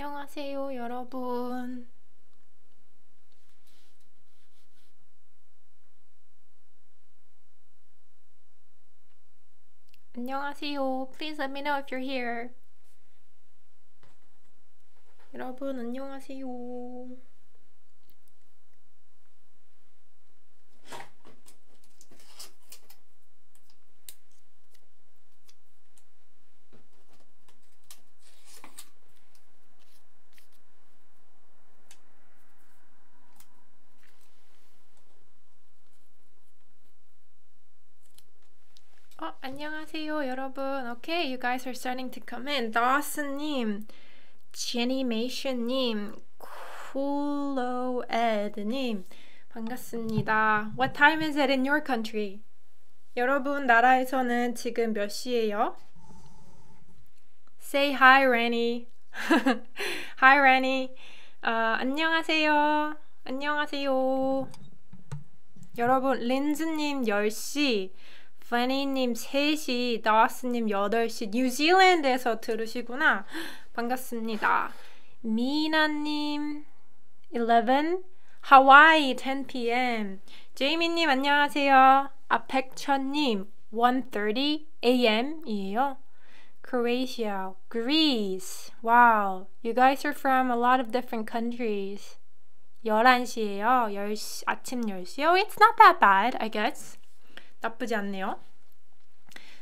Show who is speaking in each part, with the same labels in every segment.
Speaker 1: 안녕하세요, 여러분. 안녕하세요. Please let me know if you're here. 여러분, 안녕하세요. 안녕하세요, 여러분. Okay, you guys are starting to come in. Dawson님, 제니메이션님, 쿨로에드님, 반갑습니다. What time is it in your country? 여러분 나라에서는 지금 몇 시예요? Say hi, Rani. Hi, Rani. 안녕하세요. 안녕하세요. 여러분, 린즈님 10시, 파니님 3시, 다스님 8시, 뉴질랜드에서 들으시구나. 반갑습니다. 미나님 11, 하와이 10 p.m. 제이미님 안녕하세요. 백천님 1:30 a.m. 이에요. Croatia, Greece. Wow, you guys are from a lot of different countries. 11시예요. 10시, 아침 10시. Oh, it's not that bad, I guess. 나쁘지 않네요.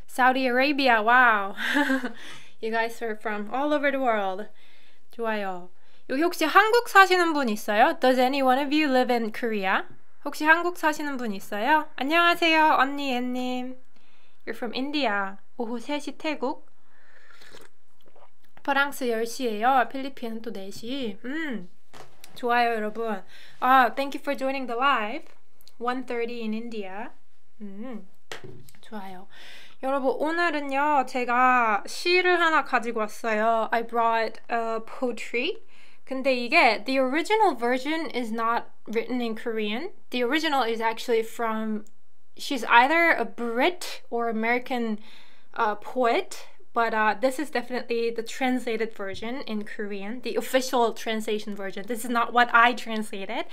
Speaker 1: Saudi Arabia, wow. You guys are from all over the world. 좋아요. 여기 혹시 한국 사시는 분 있어요? Does any one of you live in Korea? 혹시 한국 사시는 분 있어요? 안녕하세요, 언니 앤님. You're from India. 오후 3시 태국. 프랑스 10시예요. 필리핀은 또 4시. 좋아요, 여러분. Thank you for joining the live. 1:30 in India. 좋아요. 여러분, 오늘은요, 제가 시를 하나 가지고 왔어요. I brought a poetry. 근데 이게, the original version is not written in Korean. The original is actually from, she's either a Brit or American poet. But this is definitely the translated version in Korean, the official translation version. This is not what I translated.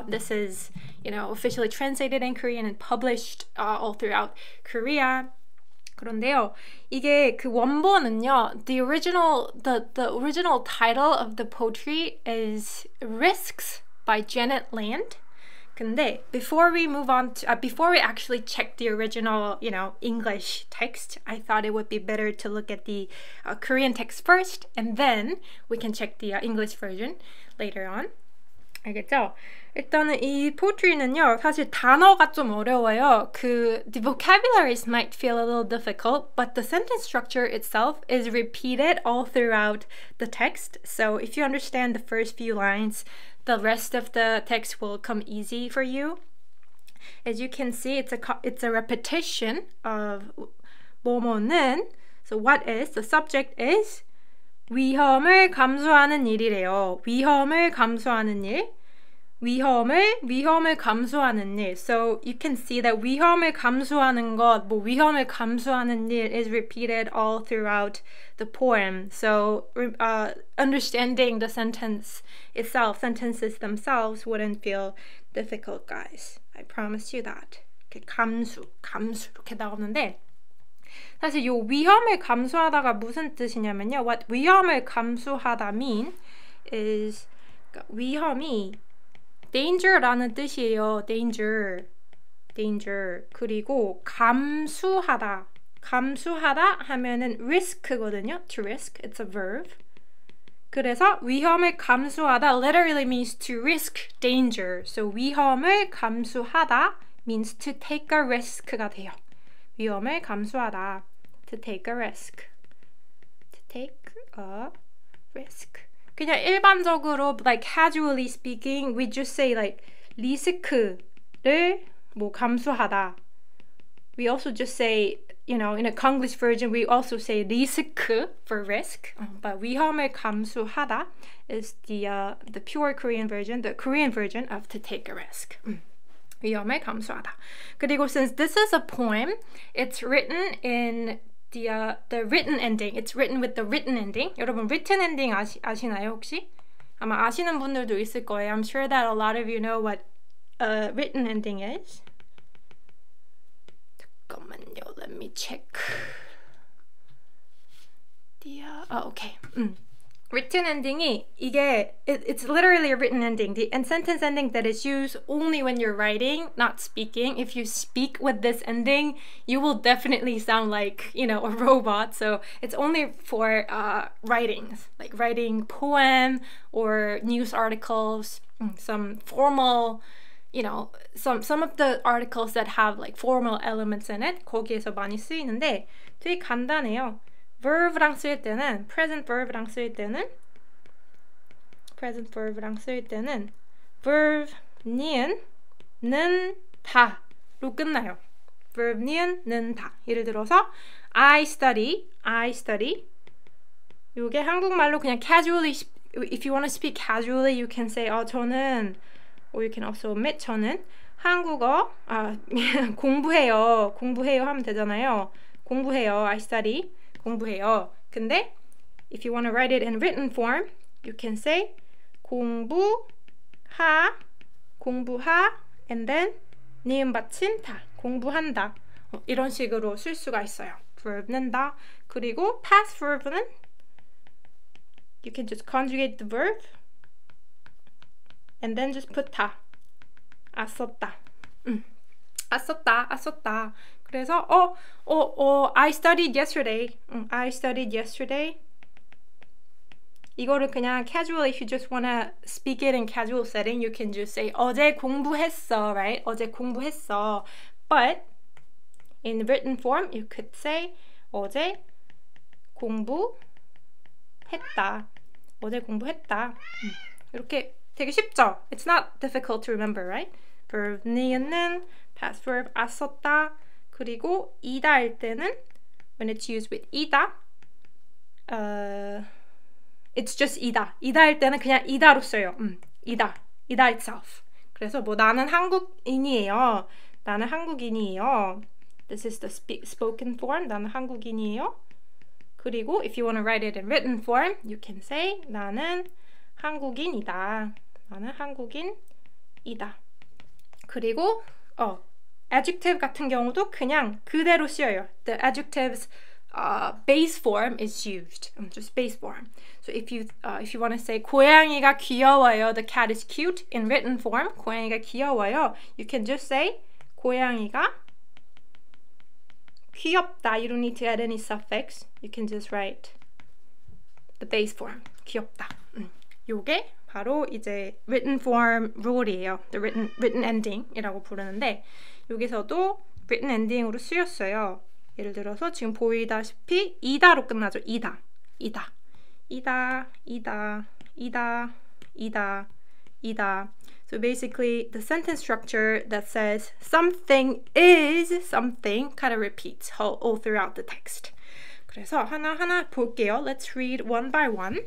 Speaker 1: This is, officially translated in Korean and published all throughout Korea. 그런데요, 이게 그 원본은요, the original title of the poetry is Risks by Janet Land. 근데 before we move on to before we actually check the original, English text, I thought it would be better to look at the Korean text first, and then we can check the English version later on. 알겠죠? 일단은 이 poetry는요, 사실 단어가 좀 어려워요. The vocabularies might feel a little difficult, but the sentence structure itself is repeated all throughout the text. So if you understand the first few lines, the rest of the text will come easy for you. As you can see, it's a repetition of 뭐뭐는. So what is? The subject is 위험을 감수하는 일이래요. 위험을 감수하는 일. 위험을 감수하는 일. So you can see that 위험을 감수하는 것, 위험을 감수하는 일 is repeated all throughout the poem. So understanding the sentence itself, sentences themselves wouldn't feel difficult, guys. I promise you that. 이렇게 감수 이렇게 나오는데 사실 이 위험을 감수하다가 무슨 뜻이냐면요. What 위험을 감수하다 mean is 위험이 danger라는 뜻이에요. danger. 그리고 감수하다 하면은 risk거든요. to risk, it's a verb. 그래서 위험을 감수하다 literally means to risk danger. So 위험을 감수하다 means to take a risk가 돼요. 위험을 감수하다, to take a risk. to take a risk. 그냥 일반적으로 like casually speaking, we just say like 리스크를 감수하다. We also just say, in a Konglish version, we also say 리스크 for risk. But 위험을 감수하다 is the pure Korean version, the Korean version of to take a risk. 위험을 감수하다. 그리고 since this is a poem, it's written in the written ending. It's written with the written ending. 여러분 written ending 아시나요 혹시? 아마 아시는 분들도 있을 거예요. I'm sure that a lot of you know what written ending is. 잠깐만요. Let me check. Okay. Written ending이 이게 it's literally a written ending. The sentence ending that is used only when you're writing, not speaking. If you speak with this ending, you will definitely sound like, you know, a robot. So it's only for writings, like writing poem or news articles, some formal, you know, some of the articles that have like formal elements in it. 거기에서 많이 쓰이는데 되게 간단해요. verb랑 쓸 때는 present verb랑 쓸 때는 verb 니은는 다로 끝나요. verb 니은는 다. 예를 들어서 I study 요게 한국말로 그냥 casually, if you want to speak casually you can say 저는, or you can also omit 저는 한국어 공부해요 하면 되잖아요. 공부해요. I study 공부해요. 근데 if you want to write it in written form, you can say 공부하 and then 니은 받침 다 공부한다. 이런 식으로 쓸 수가 있어요. verb는 다. 그리고 past verb는 you can just conjugate the verb and then just put 다. 썼다. 썼다. 그래서 I studied yesterday. I studied yesterday. 이거를 그냥 casual, if you just wanna speak it in casual setting, you can just say 어제 공부했어, right? 어제 공부했어. But in written form, you could say 어제 공부했다. 어제 공부했다. 이렇게 되게 쉽죠? It's not difficult to remember, right? verb 니은는 past verb 썼다. 그리고 이다 할 때는 when it's used with 이다 it's just 이다 할 때는 그냥 이다로 써요. 이다 itself. 그래서 뭐 나는 한국인이에요. This is the spoken form. 나는 한국인이에요. 그리고 if you want to write it in written form, you can say 나는 한국인이다. 그리고 adjective 같은 경우도 그냥 그대로 쓰여요. The adjective's base form is used. Just base form. So if you want to say 고양이가 귀여워요, the cat is cute in written form. 고양이가 귀여워요. You can just say 고양이가 귀엽다. You don't need to add any suffix. You can just write the base form. 귀엽다. 요게 바로 이제 written form rule이에요. The written ending이라고 부르는데 여기서도 written ending으로 쓰였어요. 예를 들어서 지금 보이다시피 이다로 끝나죠. 이다. So basically the sentence structure that says something is something kind of repeats all throughout the text. 그래서 하나하나 볼게요. Let's read one by one.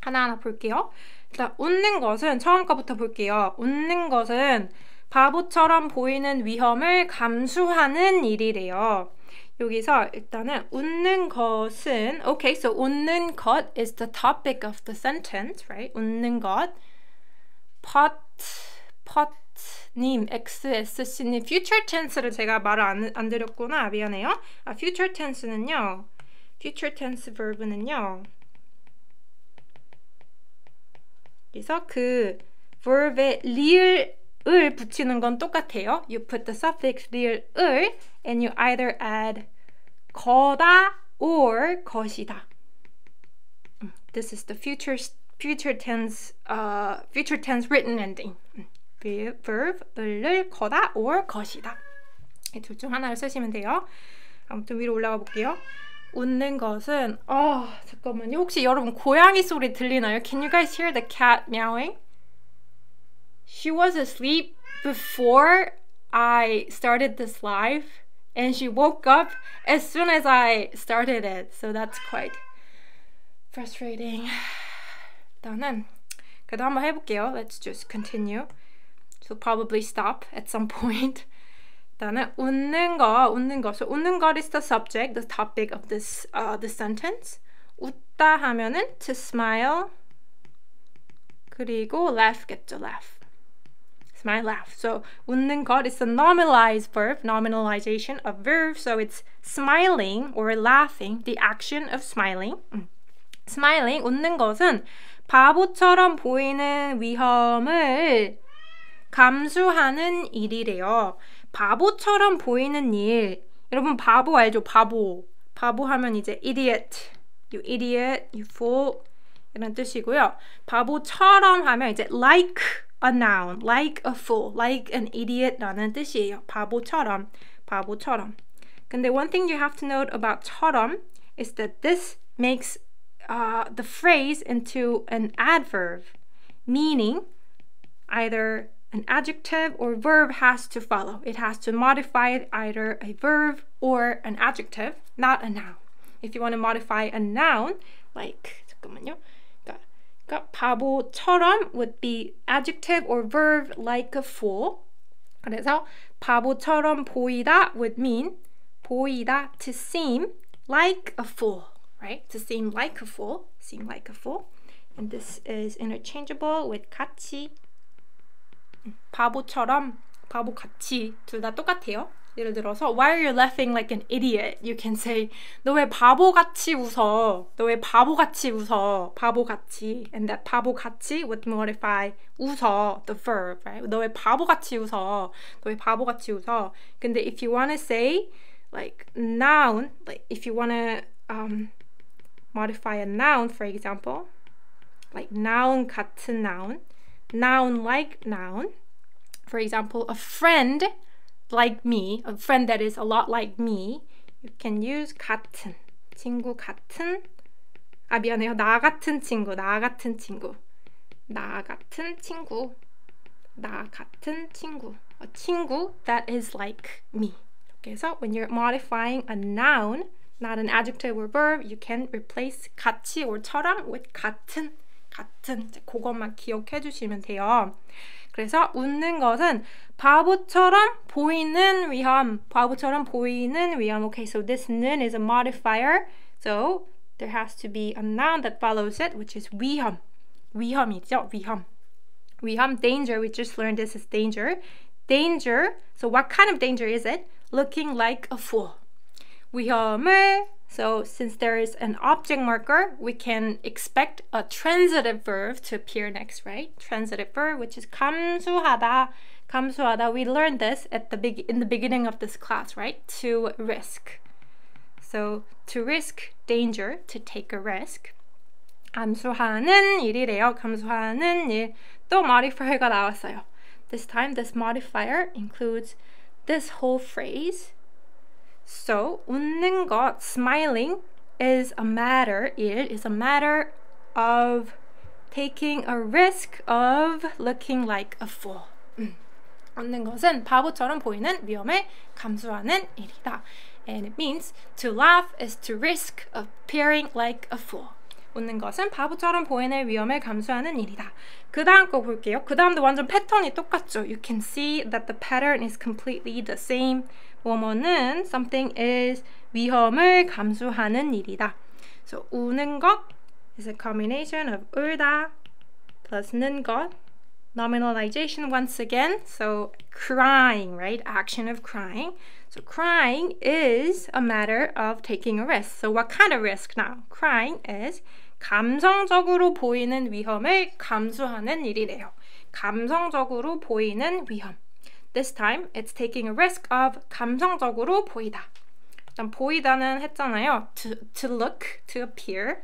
Speaker 1: 하나하나 볼게요. 일단 웃는 것은 처음 거부터 볼게요. 웃는 것은 바보처럼 보이는 위험을 감수하는 일이래요. 여기서 일단은 웃는 것은 okay, so 웃는 것 is the topic of the sentence, right? 웃는 것. pot님, XSC님 future tense를 제가 말을 안 드렸구나. 미안해요. future tense는요. future tense verb는요. 그래서 그 verb에 리을을 붙이는 건 똑같아요. You put the suffix 리을을 and you either add 거다 or 것이다. This is the future tense written ending. verb 을을 거다 or 것이다. 이 둘 중 하나를 쓰시면 돼요. 아무튼 위로 올라가 볼게요. 웃는 것은 잠깐만요. 혹시 여러분 고양이 소리 들리나요? Can you guys hear the cat meowing? She was asleep before I started this live and she woke up as soon as I started it. So that's quite frustrating. 일단은 그래도 한번 해볼게요. Let's just continue. She'll probably stop at some point. 일단은 웃는 거. So 웃는 거 is the subject, the topic of this sentence. 웃다 하면은 to smile. 그리고 laugh겠죠, laugh. Smile, laugh. So 웃는 것 is a nominalized verb, nominalization of verb. So it's smiling or laughing, the action of smiling. Smiling, 웃는 것은 바보처럼 보이는 위험을 감수하는 일이래요. 바보처럼 보이는 일. 여러분 바보 알죠? 바보. 바보 하면 이제 idiot. You idiot, you fool. 이런 뜻이고요. 바보처럼 하면 이제 like a noun, like a fool, like an idiot 라는 뜻이에요. 바보처럼. 근데 one thing you have to note about 처럼 is that this makes the phrase into an adverb, meaning either an adjective or verb has to follow. It has to modify either a verb or an adjective, not a noun. If you want to modify a noun, like, 잠깐만요. 그러니까 바보처럼 would be adjective or verb like a fool. 그래서 바보처럼 보이다 would mean 보이다, to seem like a fool, right? To seem like a fool, And this is interchangeable with 같이. 바보처럼, 바보같이 둘 다 똑같아요. 예를 들어서 Why are you laughing like an idiot? You can say 너 왜 바보같이 웃어? 바보같이. And that 바보같이 would modify 웃어, the verb, right? 너 왜 바보같이 웃어? 근데 if you want to say like noun, like if you want to modify a noun, for example, like noun 같은 noun like noun. For example, a friend like me, a friend that is a lot like me, you can use 같은, 친구 같은, 미안해요. 나 같은 친구. A 친구 that is like me. Okay, so when you're modifying a noun, not an adjective or verb, you can replace 같이 or 처럼 with 같은. 그것만 기억해 주시면 돼요. 그래서 웃는 것은 바보처럼 보이는 위험. Okay, so this 는 is a modifier. So there has to be a noun that follows it, which is 위험. 위험, danger. We just learned this is danger. So what kind of danger is it? Looking like a fool. 위험을. So since there is an object marker, we can expect a transitive verb to appear next, right? Transitive verb, which is 감수하다. We learned this in the beginning of this class, right? To risk. So to risk danger, to take a risk. 감수하는 일이래요. 감수하는 일. 또 modifier가 나왔어요. This time, this modifier includes this whole phrase. So, 웃는 것, smiling, is a matter of taking a risk of looking like a fool. 웃는 것은 바보처럼 보이는 위험을 감수하는 일이다. And it means to laugh is to risk appearing like a fool. 웃는 것은 바보처럼 보이는 위험을 감수하는 일이다. 그 다음 거 볼게요. 그 다음도 완전 패턴이 똑같죠. You can see that the pattern is completely the same. 뭐뭐는 something is 위험을 감수하는 일이다. So 우는 것 is a combination of 울다 plus 는 것. Nominalization once again. So crying, right? Action of crying. So crying is a matter of taking a risk. So what kind of risk now? Crying is 감성적으로 보이는 위험을 감수하는 일이래요. 감성적으로 보이는 위험. This time, it's taking a risk of 감성적으로 보이다. 일단 보이다는 했잖아요. To look, to appear.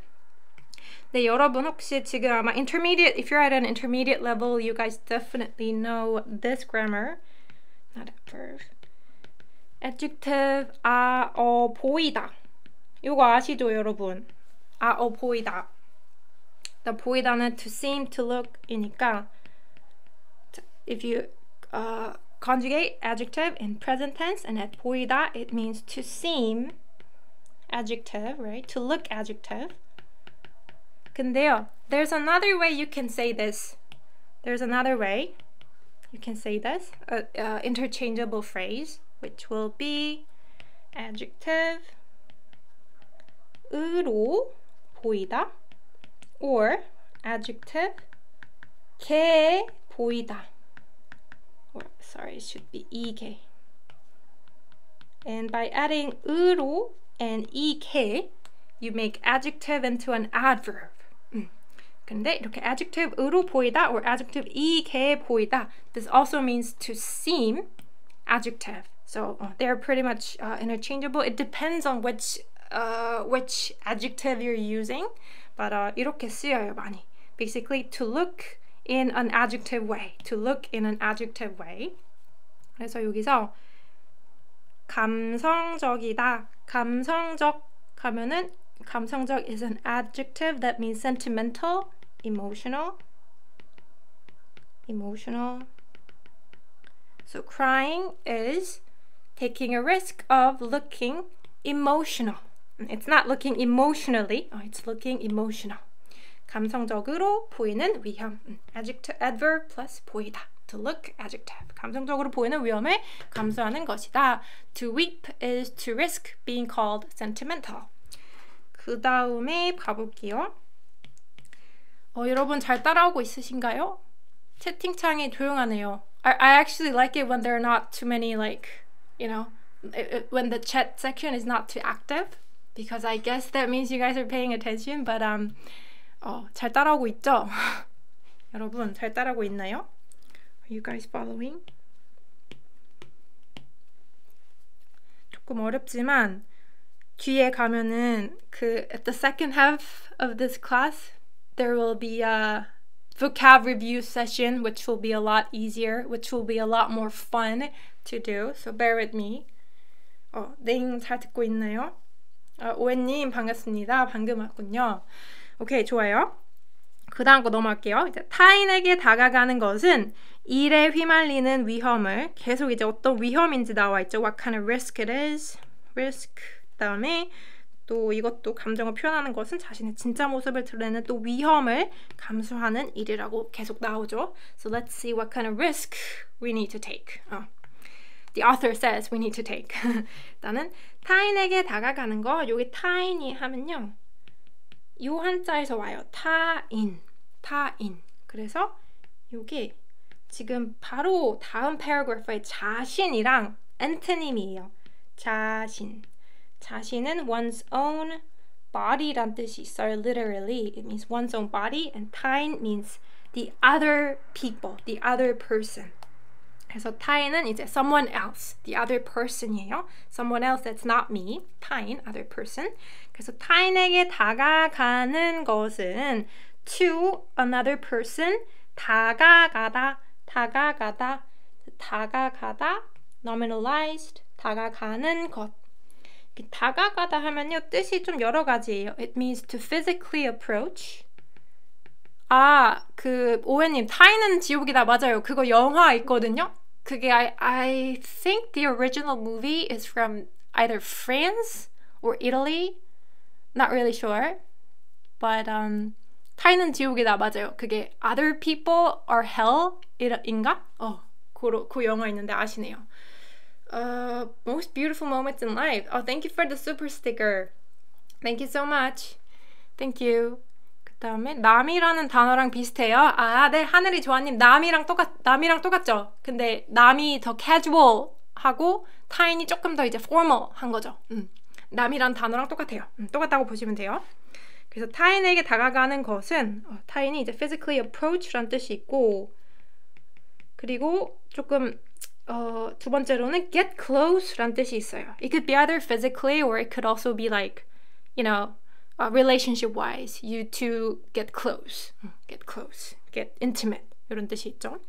Speaker 1: 네, 여러분 혹시 지금 아마 intermediate, if you're at an intermediate level, you guys definitely know this grammar. Not a verb. Adjective, 보이다. 이거 아시죠, 여러분? 보이다. 보이다는 to seem, to look이니까 if you conjugate adjective in present tense and at 보이다, it means to seem adjective, right? To look adjective. 근데요, there's another way you can say this. Interchangeable phrase. which will be adjective 으로 보이다 or adjective 게 보이다. Or, sorry, it should be 이게. And by adding 으로 and 이게, you make adjective into an adverb. 근데 이렇게 adjective으로 보이다 or adjective 이게 보이다, this also means to seem adjective. So they're pretty much interchangeable. It depends on which adjective you're using, but 이렇게 쓰여요 많이. Basically, to look in an adjective way. To look in an adjective way. 그래서 여기서 감성적이다, 감성적 하면은 감성적 is an adjective that means sentimental, emotional. So crying is taking a risk of looking emotional. It's not looking emotionally, it's looking emotional. 감성적으로 보이는 위험. Adjective, adverb plus 보이다. To look, adjective. 감성적으로 보이는 위험을 감수하는 것이다. To weep is to risk being called sentimental. 그 다음에 가볼게요. 여러분 잘 따라오고 있으신가요? 채팅창이 조용하네요. I actually like it when there are not too many, like, you know, when the chat section is not too active, because I guess that means you guys are paying attention. But 잘 따라오고 있죠? 여러분 잘 따라오고 있나요? Are you guys following? 조금 어렵지만 뒤에 가면은 at the second half of this class there will be a vocab review session, which will be a lot easier, which will be a lot more fun to do. So bear with me. 네, 잘 듣고 있나요? 오엔님 반갑습니다. 방금 왔군요. 오케이, 좋아요. 그 다음 거 넘어갈게요. 이제 타인에게 다가가는 것은 일에 휘말리는 위험을, 계속 이제 어떤 위험인지 나와 있죠. What kind of risk it is. risk. 그 다음에 또 이것도 감정을 표현하는 것은 자신의 진짜 모습을 드러내는 또 위험을 감수하는 일이라고 계속 나오죠. So let's see what kind of risk we need to take. The author says we need to take. 일단은 타인에게 다가가는 거, 여기 타인이 하면요, 요 한자에서 와요. 타인. 그래서 여기 지금 바로 다음 패러그래프의 자신이랑 엔토님이에요. 자신은 one's own body란 뜻이 있어요. Literally, it means one's own body, and 타인 means the other people, the other person. 그래서 타인은 이제 someone else, the other person이에요. Someone else that's not me. 타인, other person. 그래서 타인에게 다가가는 것은 to another person, 다가가다, nominalized, 다가가는 것. 다가가다 하면요, 뜻이 좀 여러 가지예요. It means to physically approach. 오해님, 타인은 지옥이다. 맞아요. 그거 영화 있거든요. 그게 I think the original movie is from either France or Italy. Not really sure. But 타인은 지옥이다. 맞아요. 그게 Other People Are Hell 인가? 그 영화 있는데 아시네요. Most beautiful moments in life. Thank you for the super sticker. Thank you so much. Thank you. 그 다음에 남이라는 단어랑 비슷해요. 네, 하늘이 조아님, 남이랑 똑같죠? 근데 남이 더 casual하고 타인이 조금 더 이제 formal한 거죠. 남이란 단어랑 똑같아요. 똑같다고 보시면 돼요. 그래서 타인에게 다가가는 것은 타인이 이제 physically approach란 뜻이 있고, 그리고 조금 두 번째로는 get close란 뜻이 있어요. It could be either physically or it could also be like, you know, relationship-wise. You two get close, get intimate 이런 뜻이 있죠.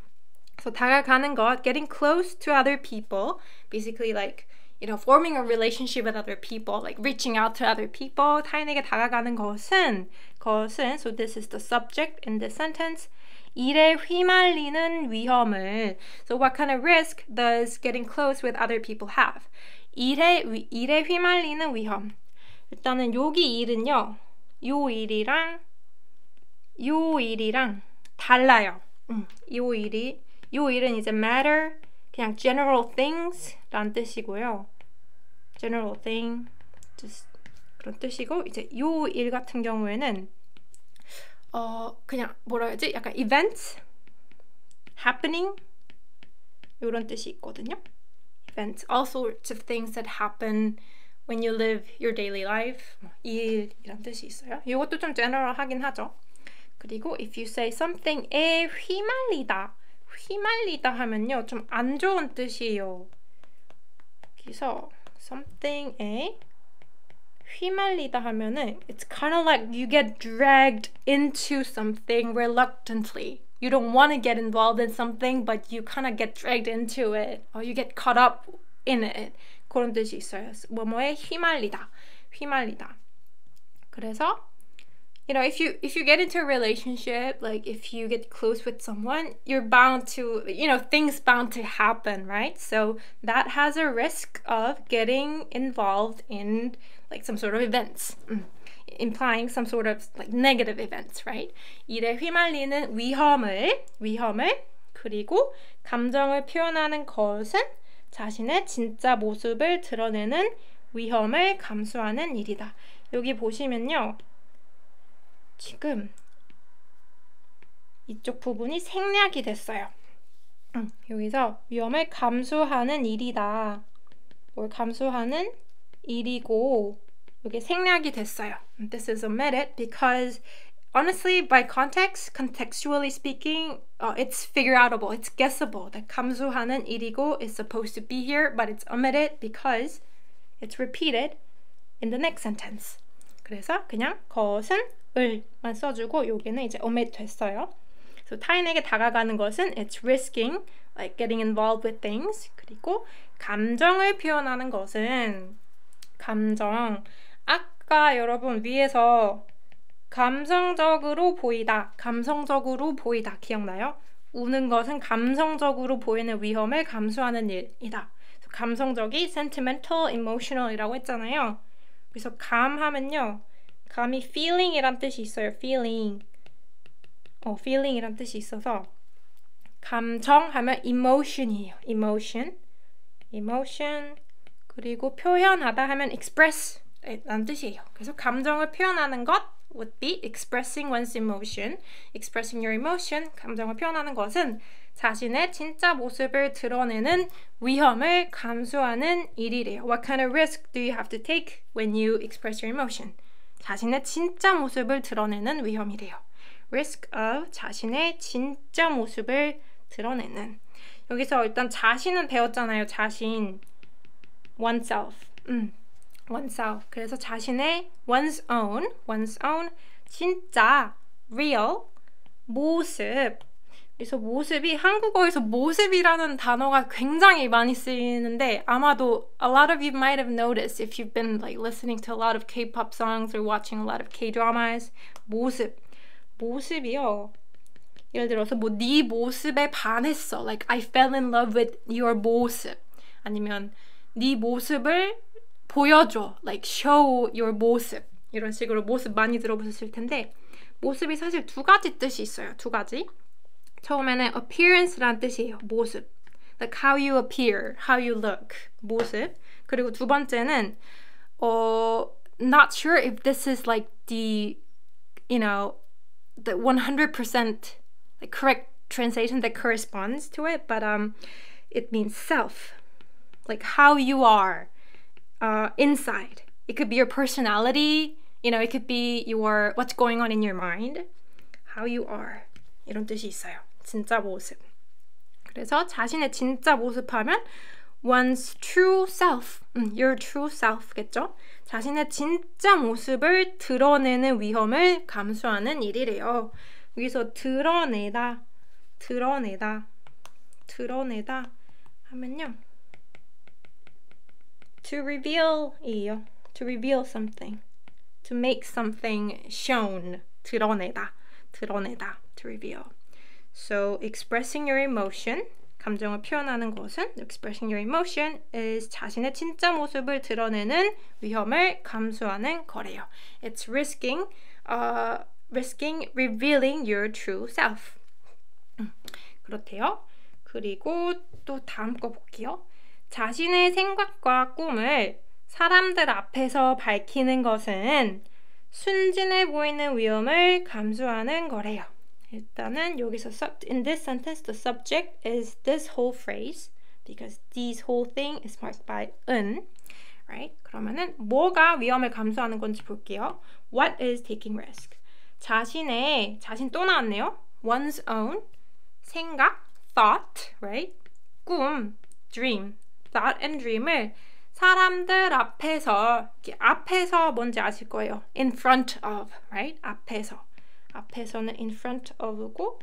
Speaker 1: 그래서 다가가는 것, getting close to other people, basically like, you know, forming a relationship with other people, like reaching out to other people. 타인에게 다가가는 것은, so this is the subject in this sentence. 일에 휘말리는 위험을. So what kind of risk does getting close with other people have? 일에 휘말리는 위험. 일단은 여기 일은요, 요 일이랑 달라요. 요 일은 이제 matter, 그냥 general things 란 뜻이고요. general thing just 그런 뜻이고 이제 요 일 같은 경우에는 그냥 뭐라 해야지? 약간 events, happening 요런 뜻이 있거든요. events, all sorts of things that happen when you live your daily life. 일이란 뜻이 있어요. 이것도 좀 general하긴 하죠. 그리고 if you say something에 휘말리다, 휘말리다 하면요 좀 안 좋은 뜻이에요. 그래서 something에 휘말리다 하면은 it's kind of like you get dragged into something reluctantly. You don't want to get involved in something, but you kind of get dragged into it, or you get caught up in it. 그런 뜻이 있어요. 뭐뭐에 휘말리다, 휘말리다. 그래서, you know, if you get into a relationship, like if you get close with someone, you're bound to, you know, things bound to happen, right? So that has a risk of getting involved in like some sort of events. Implying some sort of like negative events, right? 일에 휘말리는 위험을 그리고 감정을 표현하는 것은 자신의 진짜 모습을 드러내는 위험을 감수하는 일이다. 여기 보시면요. 지금 이쪽 부분이 생략이 됐어요. 여기서 위험을 감수하는 일이다. 뭘 감수하는 일이고 이게 생략이 됐어요. This is omitted because honestly, by context, contextually speaking, it's figure outable, it's guessable. that 감수하는 일이고 is supposed to be here, but it's omitted because it's repeated in the next sentence. 그래서 그냥 것은 을만 써주고 여기는 이제 omit 됐어요. So 타인에게 다가가는 것은 it's risking, like getting involved with things. 그리고 감정을 표현하는 것은 감정. 아까 여러분 위에서 감성적으로 보이다, 감성적으로 보이다 기억나요? 우는 것은 감성적으로 보이는 위험을 감수하는 일이다. 감성적이 sentimental, emotional이라고 했잖아요. 그래서 감하면요, 감이 feeling이란 뜻이 있어요. feeling이란 뜻이 있어서 감정하면 emotion이에요. emotion. 그리고 표현하다 하면 express 라는 뜻이에요. 그래서 감정을 표현하는 것 would be expressing one's emotion. expressing your emotion, 감정을 표현하는 것은 자신의 진짜 모습을 드러내는 위험을 감수하는 일이래요. What kind of risk do you have to take when you express your emotion? 자신의 진짜 모습을 드러내는 위험이래요. risk of 자신의 진짜 모습을 드러내는. 여기서 일단 자신은 배웠잖아요. 자신 oneself. oneself. 그래서 자신의 one's own 진짜 real 모습. 그래서 모습이 한국어에서 모습이라는 단어가 굉장히 많이 쓰이는데 아마도 a lot of you might have noticed if you've been like listening to a lot of K-pop songs or watching a lot of K-dramas. 모습이요. 예를 들어서 뭐 네 모습에 반했어. Like I fell in love with your 모습. 아니면 네 모습을 보여줘. Like show your 모습. 이런 식으로 모습 많이 들어보셨을 텐데 모습이 사실 두 가지 뜻이 있어요. 두 가지. 처음에는 appearance라는 뜻이에요. 모습. Like how you appear, how you look. 모습. 그리고 두 번째는 not sure if this is like the 100% like correct translation that corresponds to it, but it means self. Like how you are inside. It could be your personality, it could be your what's going on in your mind. How you are. 이런 뜻이 있어요. 진짜 모습. 그래서 자신의 진짜 모습 하면 one's true self. your true self겠죠? 자신의 진짜 모습을 드러내는 위험을 감수하는 일이래요. 여기서 드러내다 하면요. to reveal이에요. to reveal something. to make something shown. 드러내다. to reveal. So expressing your emotion, 감정을 표현하는 것은 expressing your emotion is 자신의 진짜 모습을 드러내는 위험을 감수하는 거래요. It's risking revealing your true self. 그렇대요. 그리고 또 다음 거 볼게요. 자신의 생각과 꿈을 사람들 앞에서 밝히는 것은 순진해 보이는 위험을 감수하는 거래요. 일단은 여기서 in this sentence the subject is this whole phrase because this whole thing is marked by 은, right? 그러면은 뭐가 위험을 감수하는 건지 볼게요. What is taking risk? 자신 또 나왔네요. One's own 생각, thought, right? 꿈, dream, thought and dream을 사람들 앞에서 뭔지 아실 거예요. In front of, right? 앞에서는 in front of고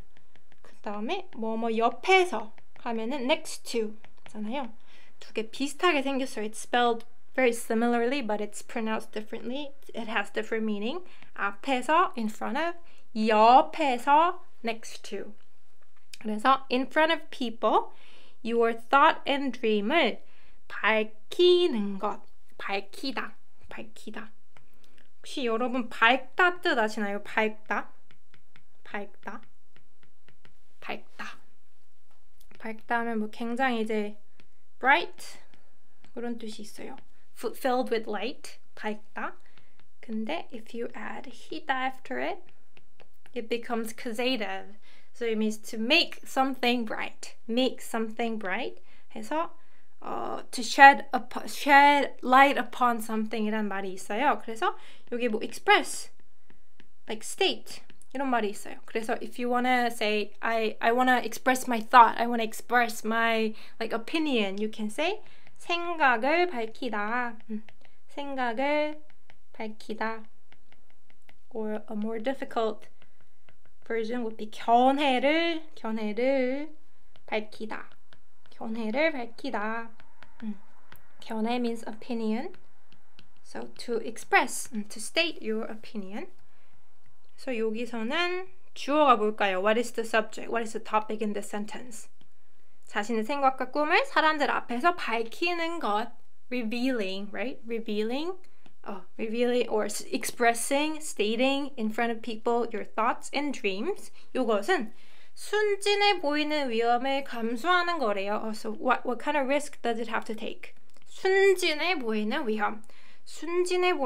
Speaker 1: 그 다음에 뭐뭐 옆에서 하면은 next to 잖아요. 두 개 비슷하게 생겼어요. It's spelled very similarly, but it's pronounced differently. It has different meaning. 앞에서 in front of, 옆에서 next to. 그래서 in front of people, your thought and dream을 밝히는 것. 밝히다. 혹시 여러분 밝다 뜻 아시나요? 밝다 하면 뭐 굉장히 이제 bright 그런 뜻이 있어요. Filled with light, 밝다. 근데 if you add 히다 after it, it becomes causative. So it means to make something bright. 해서 to shed light upon something 이란 말이 있어요. 그래서 여기 뭐 express, like state 이런 말이 있어요. 그래서 if you wanna say I wanna express my thought, I wanna express my like opinion, you can say 생각을 밝히다. Or a more difficult version would be 견해를 밝히다. 견해 means opinion. So to express, to state your opinion. So 여기서는 주어가 뭘까요? What is the subject? What is the topic in this sentence? 자신의 생각과 꿈을 사람들 앞에서 밝히는 것. Revealing, right? Revealing or expressing, stating in front of people your thoughts and dreams. 이것은 순진해 보이는 위험을 감수하는 거래요. So what kind of risk does it have to take? 순진해 보이는 위험. 순진해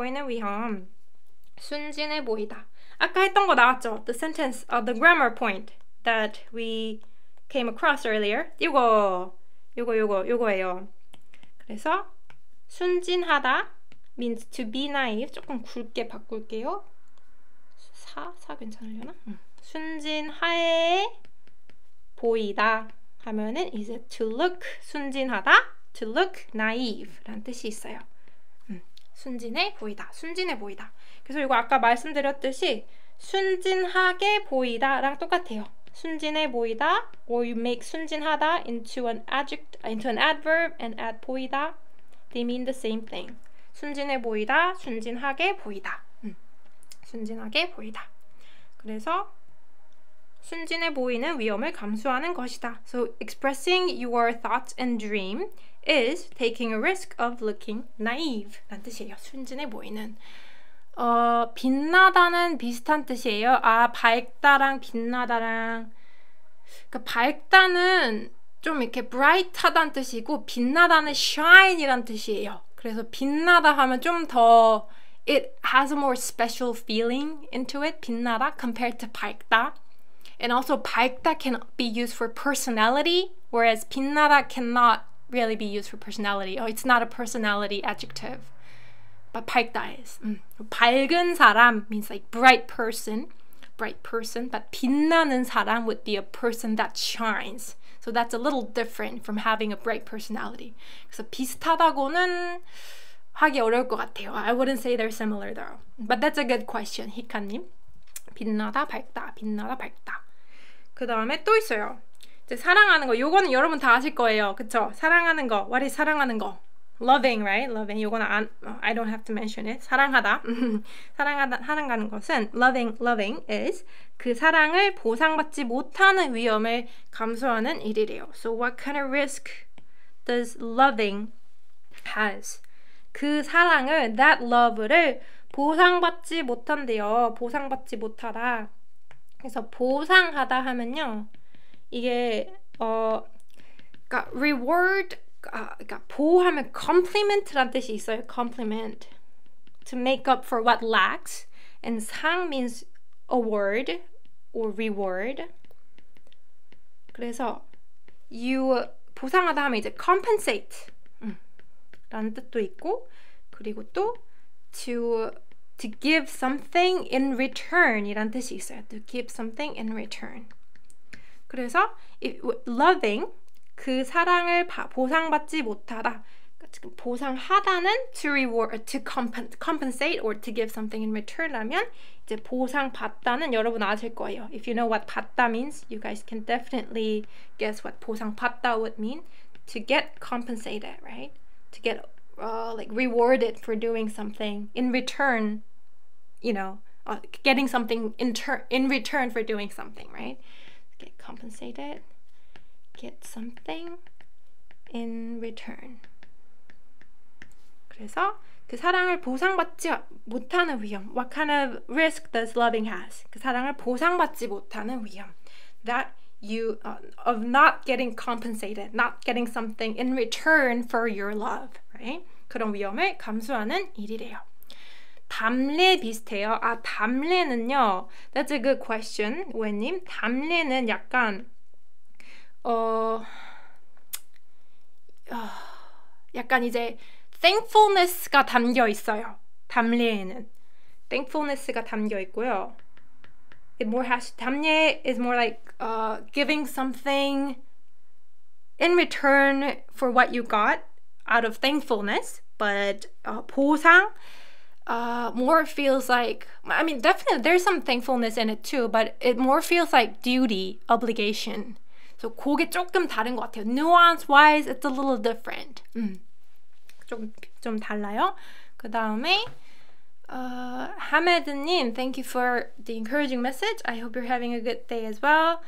Speaker 1: 보이다. 아까 했던 거 나왔죠? The sentence, the grammar point that we came across earlier. 요거예요. 그래서 순진하다 means to be naive. 조금 굵게 바꿀게요. 사 괜찮으려나? 순진해 보이다 하면은 is it to look 순진하다, to look naive 라는 뜻이 있어요. 순진해 보이다. 그래서 이거 아까 말씀드렸듯이 순진하게 보이다랑 똑같아요. 순진해 보이다, or you make 순진하다 into an adverb and add 보이다. They mean the same thing. 순진해 보이다, 순진하게 보이다. 그래서 순진해 보이는 위험을 감수하는 것이다. So expressing your thoughts and dream is taking a risk of looking naive 라는 뜻이에요. 순진해 보이는. 빛나다는 비슷한 뜻이에요. 밝다랑 빛나다랑. 그러니까 밝다는 좀 이렇게 bright하다는 뜻이고 빛나다는 shine이란 뜻이에요. 그래서 빛나다 하면 좀 더 it has a more special feeling into it. 빛나다 compared to 밝다. And also 밝다 can be used for personality, whereas 빛나다 cannot really be used for personality. It's not a personality adjective. But 밝다 is. 밝은 사람 means like bright person. But 빛나는 사람 would be a person that shines. So that's a little different from having a bright personality. 그래서 비슷하다고는 하기 어려울 것 같아요. I wouldn't say they're similar though. But that's a good question, 히카님. 빛나다, 밝다. 그 다음에 또 있어요. 이제 사랑하는 거. 요거는 여러분 다 아실 거예요. 그쵸? 사랑하는 거. What is 사랑하는 거? Loving, right? Loving. 요거는 I don't have to mention it. 사랑하다. 사랑하는 것은 loving is 그 사랑을 보상받지 못하는 위험을 감수하는 일이래요. So what kind of risk does loving has? 그 사랑을, that love를 보상받지 못한대요. 보상받지 못하다. 그래서 보상하다 하면요. 이게 그러니까 reward, 그러니까 보호하면 compliment란 뜻이 있어요. compliment. To make up for what lacks. And 상 means award or reward. 그래서 you 보상하다 하면 이제 compensate 라는 뜻도 있고, 그리고 또 to give something in return 이란 뜻이 있어요. To give something in return. 그래서 loving, 그 사랑을 보상받지 못하다. 지금 보상하다는 to reward, to compensate or to give something in return 하면 이제 보상받다는 여러분 아실 거예요. If you know what 받다 means, you guys can definitely guess what 보상받다 would mean. To get compensated, right? To get like rewarded for doing something in return, you know, getting something in return for doing something, right? Get compensated, get something in return. 그래서 그 사랑을 보상받지 못하는 위험. What kind of risk does loving has? 그 사랑을 보상받지 못하는 위험. That you of not getting compensated, not getting something in return for your love, right? 그런 위험을 감수하는 일이래요. 담례 비슷해요. 아, 담례는요. That's a good question, 우혜님. 담례는 약간 약간 이제 thankfulness가 담겨 있어요. 담례에는 thankfulness가 담겨 있고요. 담례 is more like giving something in return for what you got out of thankfulness, but 보상 more feels like, I mean, definitely there's some thankfulness in it too, but it more feels like duty, obligation. So 그게 조금 다른 것 같아요. Nuance-wise, it's a little different. 좀 달라요. 그 다음에 하메드님, thank you for the encouraging message. I hope you're having a good day as well.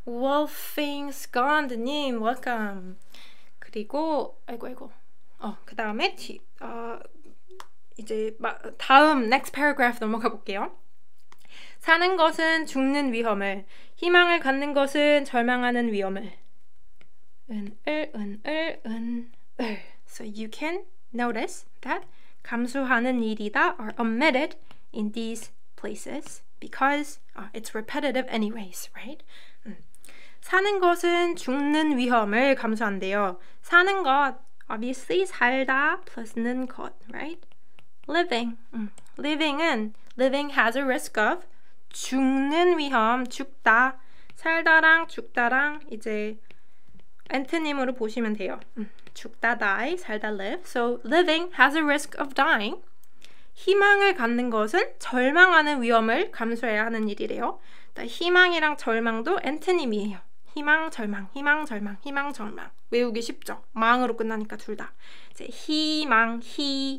Speaker 1: Wolfing Skand님, welcome. 그리고 아이고. 그 다음에 이제 다음 next paragraph 넘어가 볼게요. 사는 것은 죽는 위험을, 희망을 갖는 것은 절망하는 위험을. So you can notice that 감수하는 일이다 are omitted in these places because it's repetitive anyways, right? 사는 것은 죽는 위험을 감수한대요. 사는 것, obviously 살다 plus는 것, right? Living. Living has a risk of 죽는 위험, 죽다. 살다랑 죽다랑 이제 엔트님으로 보시면 돼요. 죽다 die, 살다 live. So living has a risk of dying. 희망을 갖는 것은 절망하는 위험을 감수해야 하는 일이래요. 희망이랑 절망도 엔트님이에요. 희망, 절망, 희망, 절망, 희망, 절망. 외우기 쉽죠? 망으로 끝나니까 둘 다. 이제 희망, he.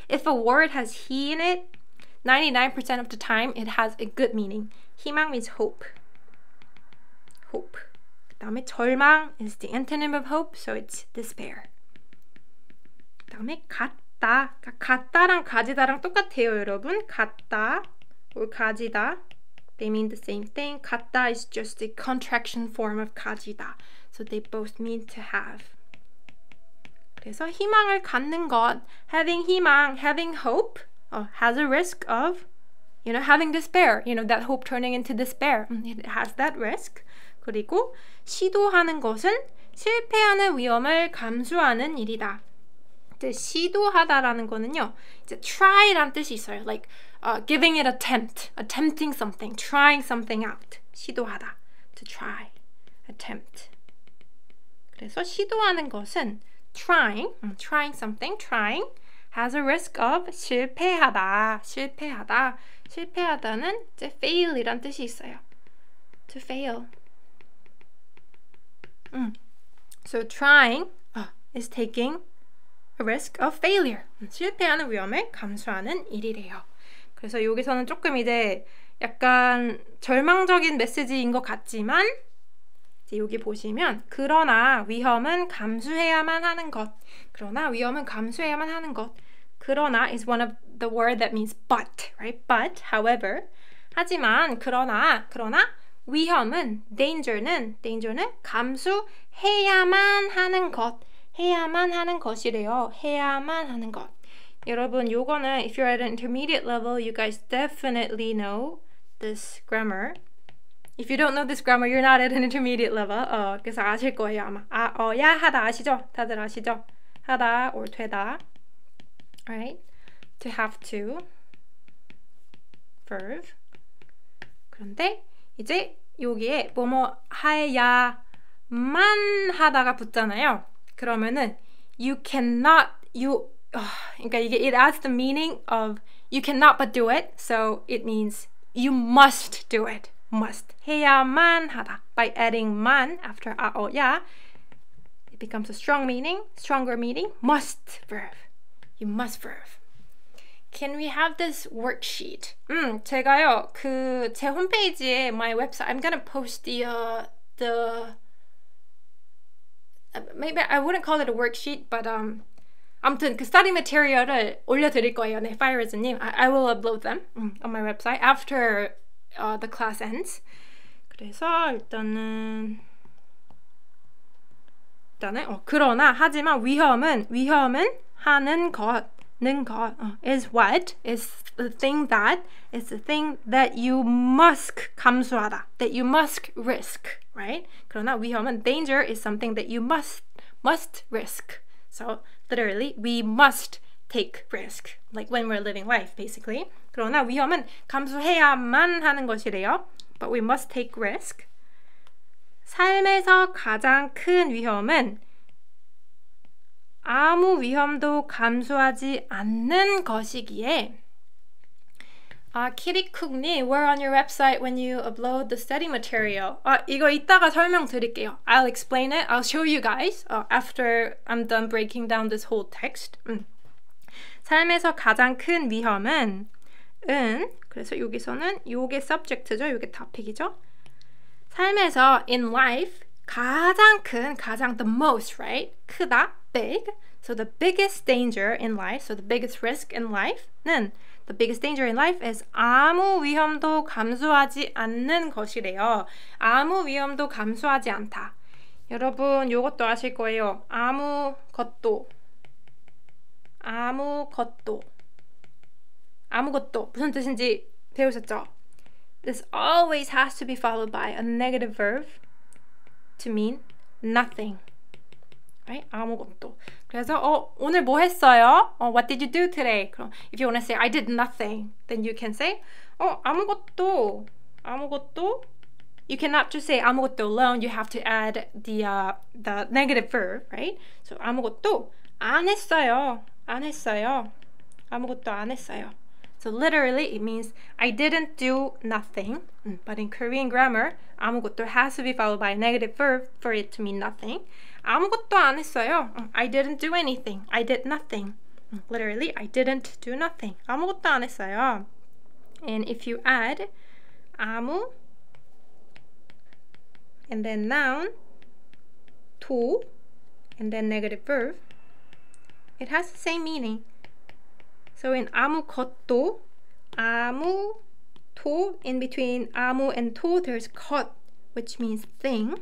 Speaker 1: If a word has he in it, 99% of the time it has a good meaning. 희망 means hope. Hope. 그 다음에 절망 is the antonym of hope, so it's despair. 그 다음에 갖다. 갖다랑 가지다랑 똑같아요, 여러분. 갖다 or 가지다. They mean the same thing. 갖다 is just a contraction form of 가지다. So they both mean to have. 그래서 희망을 갖는 것, having 희망, having hope, has a risk of, having despair. That hope turning into despair. It has that risk. 그리고 시도하는 것은 실패하는 위험을 감수하는 일이다. 이제 시도하다라는 거는요, 이제 try라는 뜻이 있어요. Like giving it attempt, attempting something, trying something out. 시도하다, to try, attempt. 그래서 시도하는 것은 trying something, trying has a risk of 실패하다. 실패하다는 이제 fail이란 뜻이 있어요. To fail. So trying is taking a risk of failure. 실패하는 위험을 감수하는 일이래요. 그래서 여기서는 조금 이제 약간 절망적인 메시지인 것 같지만 이제 여기 보시면 그러나 위험은 감수해야만 하는 것. 그러나 is one of the word that means but, right? But, however, 하지만 그러나 위험은 danger는 감수해야만 하는 것, 해야만 하는 것이래요. 해야만 하는 것. 여러분, 요거는 if you're at an intermediate level, you guys definitely know this grammar. If you don't know this grammar, you're not at an intermediate level. 그래서 아실 거예요, 아마. 야, 하다 아시죠? 다들 아시죠? 하다 or 되다. Right? To have to. verb. 그런데 이제 여기에 뭐뭐 해야만 하다가 붙잖아요. 그러면은 you cannot, 그러니까 이게 it adds the meaning of you cannot but do it. So it means you must do it. must. 해야만 하다. By adding man after 야, it becomes a stronger meaning. must verb. You must verb. Can we have this worksheet? 제가요, 제 홈페이지에 my website, I'm gonna post the maybe I wouldn't call it a worksheet, but 아무튼 그 study material을 올려드릴 거예요. 네, 파이어즈님. I will upload them on my website after the class ends. 그래서 일단은 그러나 하지만 위험은 하는 것 is what is the thing that you must 감수하다, that you must risk, right? 그러나 위험은 danger is something that you must risk. So literally we must take risk, like when we're living life basically. 그러나 위험은 감수해야만 하는 것이래요. But we must take risk. 삶에서 가장 큰 위험은 아무 위험도 감수하지 않는 것이기에 키리쿡님, we're on your website when you upload the study material. 이거 이따가 설명드릴게요. I'll explain it. I'll show you guys after I'm done breaking down this whole text. 삶에서 가장 큰 위험은 그래서 여기서는 요게 subject죠. 요게 topic이죠. 삶에서 in life 가장 the most, right? 크다, big. So the biggest danger in life, so the biggest risk in life는 the biggest danger in life is 아무 위험도 감수하지 않는 것이래요. 아무 위험도 감수하지 않다. 여러분 요것도 아실 거예요. 아무것도 무슨 뜻인지 배우셨죠? This always has to be followed by a negative verb to mean nothing. Right? 아무것도. 그래서 오늘 뭐 했어요? What did you do today? 그럼 if you want to say I did nothing, then you can say 아무것도. You cannot just say 아무것도 alone. You have to add the negative verb, right? So 아무것도 안 했어요. 아무것도 안 했어요. So literally it means I didn't do nothing. But in Korean grammar, 아무것도 has to be followed by a negative verb for it to mean nothing. 아무것도 안 했어요. I didn't do anything. I did nothing. Literally, I didn't do nothing. 아무것도 안 했어요. And if you add 아무 and then noun, 도, and then negative verb, it has the same meaning. So in 아무것도, 아무도, in between 아무 and 도, there's 것, which means thing.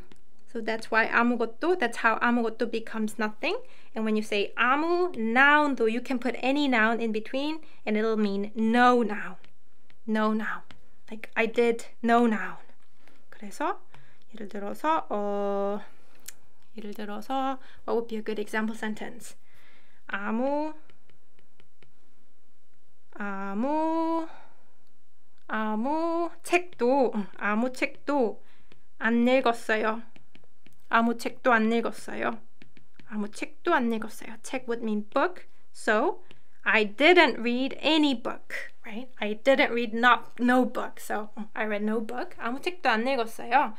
Speaker 1: So that's why 아무것도, that's how 아무것도 becomes nothing. And when you say 아무 noun, though, you can put any noun in between and it'll mean no noun. No noun. Like I did no noun. 그래서 예를 들어서 what would be a good example sentence? 아무 책도 안 읽었어요. 아무 책도 안 읽었어요. 책 would mean book. So I didn't read any book, right? I didn't read no book. So I read no book. 아무 책도 안 읽었어요.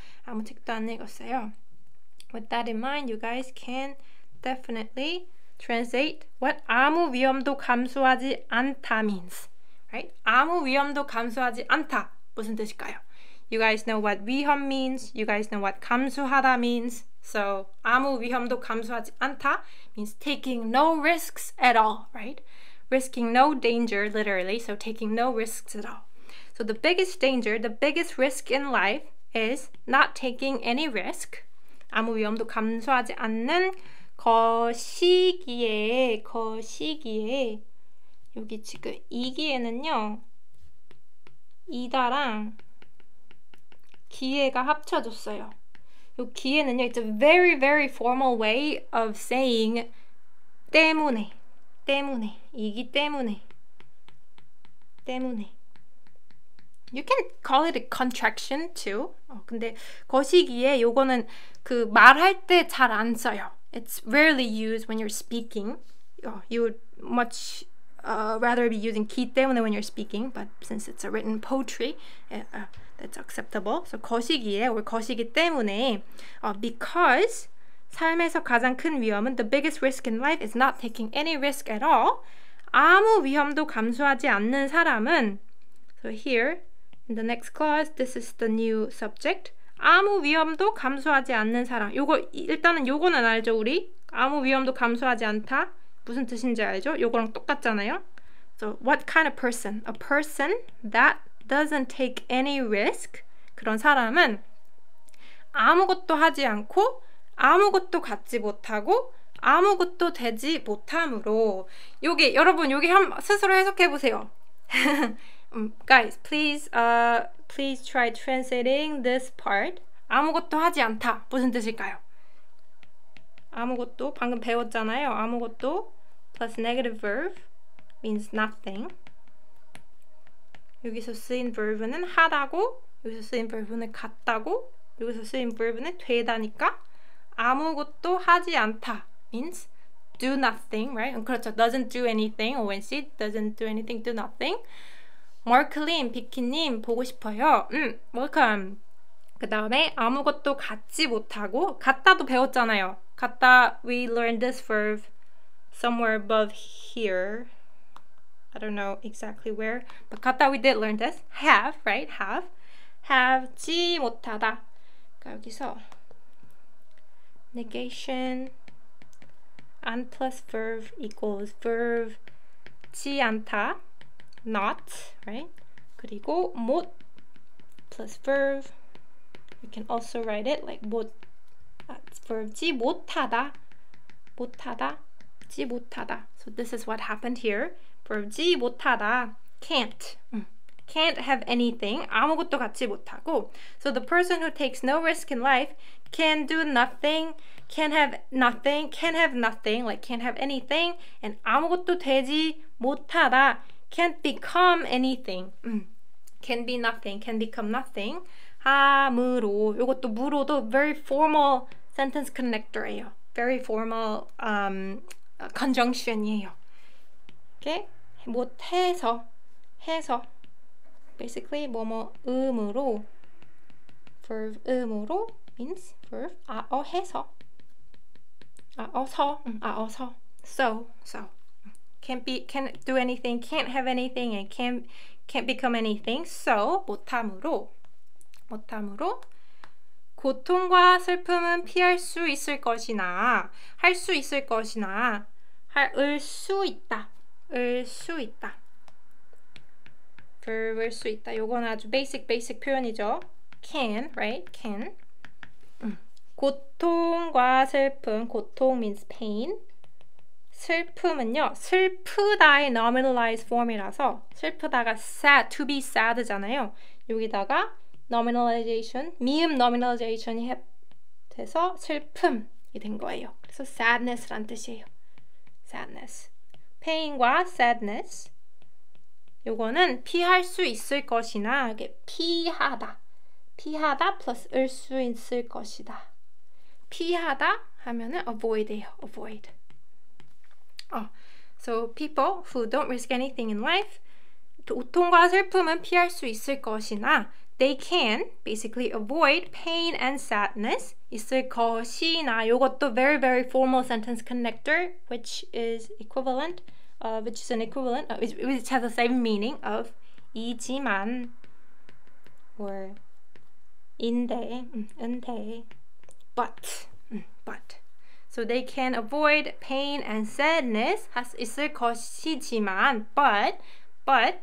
Speaker 1: With that in mind, you guys can definitely translate what 아무 위험도 감수하지 않다 means, right? 아무 위험도 감수하지 않다. 무슨 뜻일까요? You guys know what 위험 means. You guys know what 감수하다 means. So 아무 위험도 감수하지 않다 means taking no risks at all, right? Risking no danger, literally. So taking no risks at all. So the biggest danger, the biggest risk in life is not taking any risk. 아무 위험도 감수하지 않는 것이기에 여기 지금 이기에는요 이다랑 기회가 합쳐졌어요. 요 기회는요 it's a very very formal way of saying 때문에 이기 때문에 You can call it a contraction too. 근데 거시기에 요거는 그 말할 때 잘 안 써요. It's rarely used when you're speaking. You would much rather be using 기 때문에 when you're speaking, but since it's a written poetry, that's acceptable. So 거시기에 or 거시기 때문에 because 삶에서 가장 큰 위험은 the biggest risk in life is not taking any risk at all. 아무 위험도 감수하지 않는 사람은 So here in the next clause, this is the new subject. 아무 위험도 감수하지 않는 사람. 요거 일단은 요거는 알죠, 우리? 아무 위험도 감수하지 않다. 무슨 뜻인지 알죠? 요거랑 똑같잖아요. So what kind of person? A person that doesn't take any risk. 그런 사람은 아무것도 하지 않고 아무것도 갖지 못하고 아무것도 되지 못함으로. 요게 여러분 요게 스스로 해석해 보세요. Guys, please try translating this part. 아무것도 하지 않다. 무슨 뜻일까요? 아무것도 방금 배웠잖아요. 아무것도 plus negative verb means nothing. 여기서 쓰인 verb는 하다고, 여기서 쓰인 verb는 같다고, 여기서 쓰인 verb는 되다니까 아무것도 하지 않다 means do nothing, right? 그렇죠. doesn't do anything. ONC doesn't do anything, do nothing. 마크님, 비키님 보고 싶어요. welcome. 그 다음에 아무것도 갖지 못하고 갖다도 배웠잖아요. 갖다, we learned this verb somewhere above here. I don't know exactly where, but 갖다 we did learn this. have, right? have지 못하다. 그러니까 여기서 negation an plus verb equals verb 지 않다. not, right? 그리고 못 plus verb. You can also write it like 못 verb지 못하다. 지 못하다. So this is what happened here. verb지 못하다. can't have anything. 아무것도 갖지 못하고. So the person who takes no risk in life can do nothing, can have nothing, like can't have anything, and 아무것도 되지 못하다. Can't become anything. Can be nothing, can become nothing. 함으로. 이것도 무로도 very formal sentence connector예요. Very formal conjunction이에요. Okay? 못해서 basically 음으로 verb 음으로 means verb 해서 어서 so can't do anything, can't have anything, and can't become anything. So 못함으로 고통과 슬픔은 피할 수 있을 것이나 할 수 있을 것이나 을 수 있다. verb 을 수 있다. 요건 아주 basic 표현이죠. can, right? can. 고통과 슬픔. 고통 means pain. 슬픔은요, 슬프다의 nominalized form이라서 슬프다가 sad, to be sad잖아요. 여기다가 nominalization, 미음 nominalization이 돼서 슬픔이 된 거예요. 그래서 sadness란 뜻이에요. sadness. pain과 sadness. 요거는 피할 수 있을 것이나 이게 피하다 plus 을 수 있을 것이다. 피하다 하면은 avoid예요. avoid. So people who don't risk anything in life, 고통과 슬픔은 피할 수 있을 것이나 they can basically avoid pain and sadness. 있을 것이나 요것도 very very formal sentence connector, which is an equivalent, which has the same meaning of 이지만 or 은데, but. So they can avoid pain and sadness. 있을 것이지만, but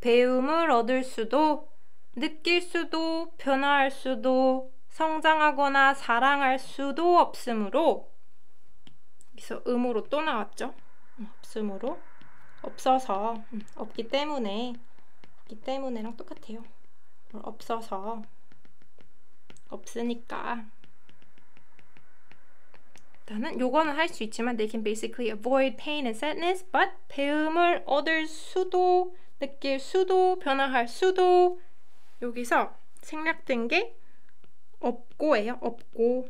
Speaker 1: 배움을 얻을 수도 느낄 수도, 변화할 수도, 성장하거나 사랑할 수도 없으므로, 여기서 음으로 또 나왔죠. 없으므로, 없어서, 없기 때문에랑 똑같아요. 없어서, 없으니까. 일단은 요거는 할 수 있지만 they can basically avoid pain and sadness, but 배움을 얻을 수도, 느낄 수도, 변화할 수도. 여기서 생략된 게 없고예요. 없고.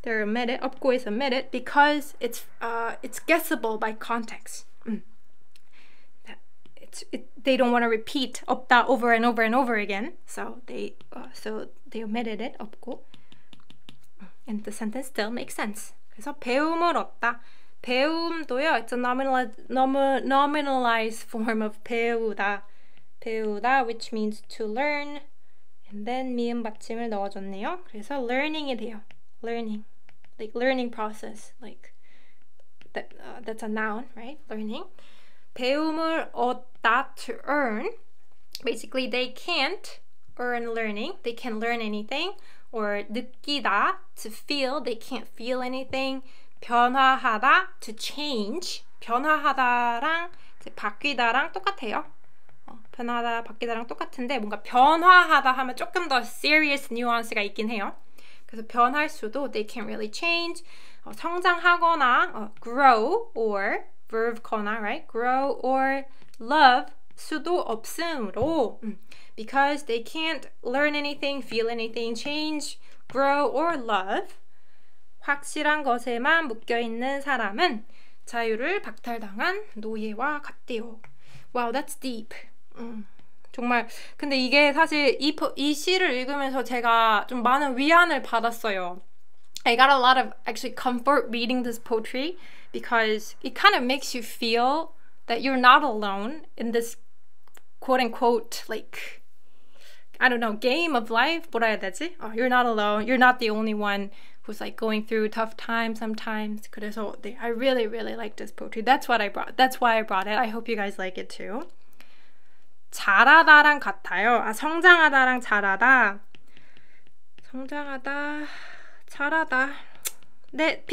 Speaker 1: They're omitted. 없고 is omitted because it's guessable by context. They don't want to repeat 없다 over and over and over again, so they omitted it. 없고. And the sentence still makes sense. 그래서 배움을 얻다. 배움도요, it's a nominalized form of 배우다, which means to learn. And then 미음 받침을 넣어줬네요. 그래서 learning이 돼요. Like learning process, like that's a noun, right? Learning. 배움을 얻다, to earn. Basically, they can't earn learning. They can't learn anything. Or 느끼다, to feel. They can't feel anything. 변화하다, to change. 변화하다랑 바뀌다랑 똑같아요. 변화하다, 바뀌다랑 똑같은데 뭔가 변화하다 하면 조금 더 serious nuance가 있긴 해요. 그래서 변할 수도 they can't really change. 성장하거나 grow or verb 거나, right? grow or love 수도 없으므로 because they can't learn anything, feel anything, change, grow or love. 확실한 것에만 묶여있는 사람은 자유를 박탈당한 노예와 같대요. Wow, that's deep. 정말 근데 이게 사실 이 시를 읽으면서 제가 좀 많은 위안을 받았어요. I got a lot of actually comfort reading this poetry because it kind of makes you feel that you're not alone in this quote-unquote like I don't know, game of life? 뭐라 해야 되지? You're not alone. You're not the only one who's like going through tough times sometimes. 그래서 I really, really like this poetry. That's why I brought it. I hope you guys like it too. 잘하다랑 같아요. 성장하다랑 잘하다. 잘하다. 네,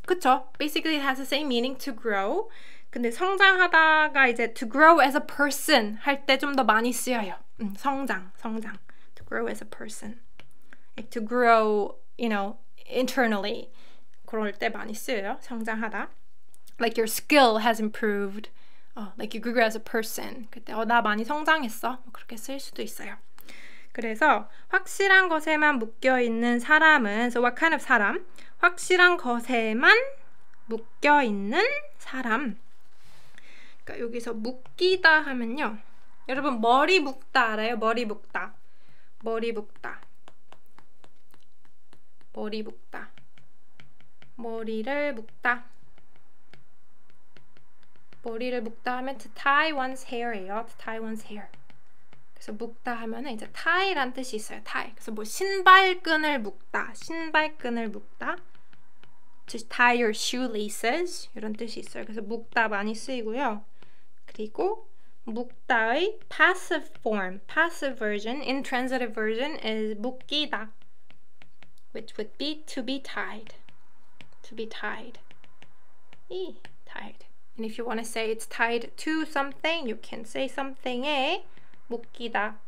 Speaker 1: 그쵸? Basically it has the same meaning, to grow. 근데 성장하다가 이제 to grow as a person 할 때 좀 더 많이 쓰여요. 성장. To grow as a person. Like to grow, internally. 그럴 때 많이 쓰여요. 성장하다. Like your skill has improved. Like you grew as a person. 그때 나 많이 성장했어. 그렇게 쓸 수도 있어요. 그래서 확실한 것에만 묶여있는 사람은 So what kind of 사람? 확실한 것에만 묶여있는 사람. 그러니까 여기서 묶이다 하면요. 여러분 머리 묶다 알아요? 머리 묶다. 머리를 묶다 하면 to tie one's hair예요. to tie one's hair. 그래서 묶다 하면은 이제 tie란 뜻이 있어요. tie. 그래서 뭐 신발끈을 묶다. to tie your shoelaces 이런 뜻이 있어요. 그래서 묶다 많이 쓰이고요. 그리고 묶다의 passive form, passive version, intransitive version is 묶이다, which would be to be tied. Tied. And if you want to say it's tied to something, you can say something에 묶이다.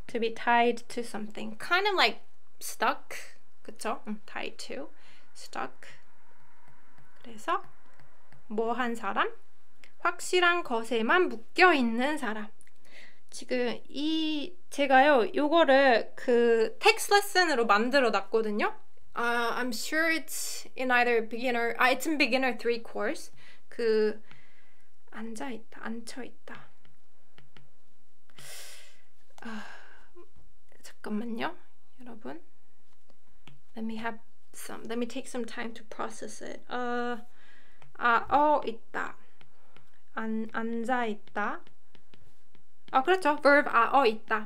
Speaker 1: To be tied to something. Kind of like stuck. 그쵸? Tied to. Stuck. 그래서 뭐한 사람? 확실한 것에만 묶여있는 사람. 지금 제가요 요거를 그 텍스트 레슨으로 만들어 놨거든요. I'm sure it's in either beginner, it's in beginner 3 course. 그 앉혀있다. 잠깐만요, 여러분. Let me take some time to process it. 있다. 앉아있다. 그렇죠. verb 있다.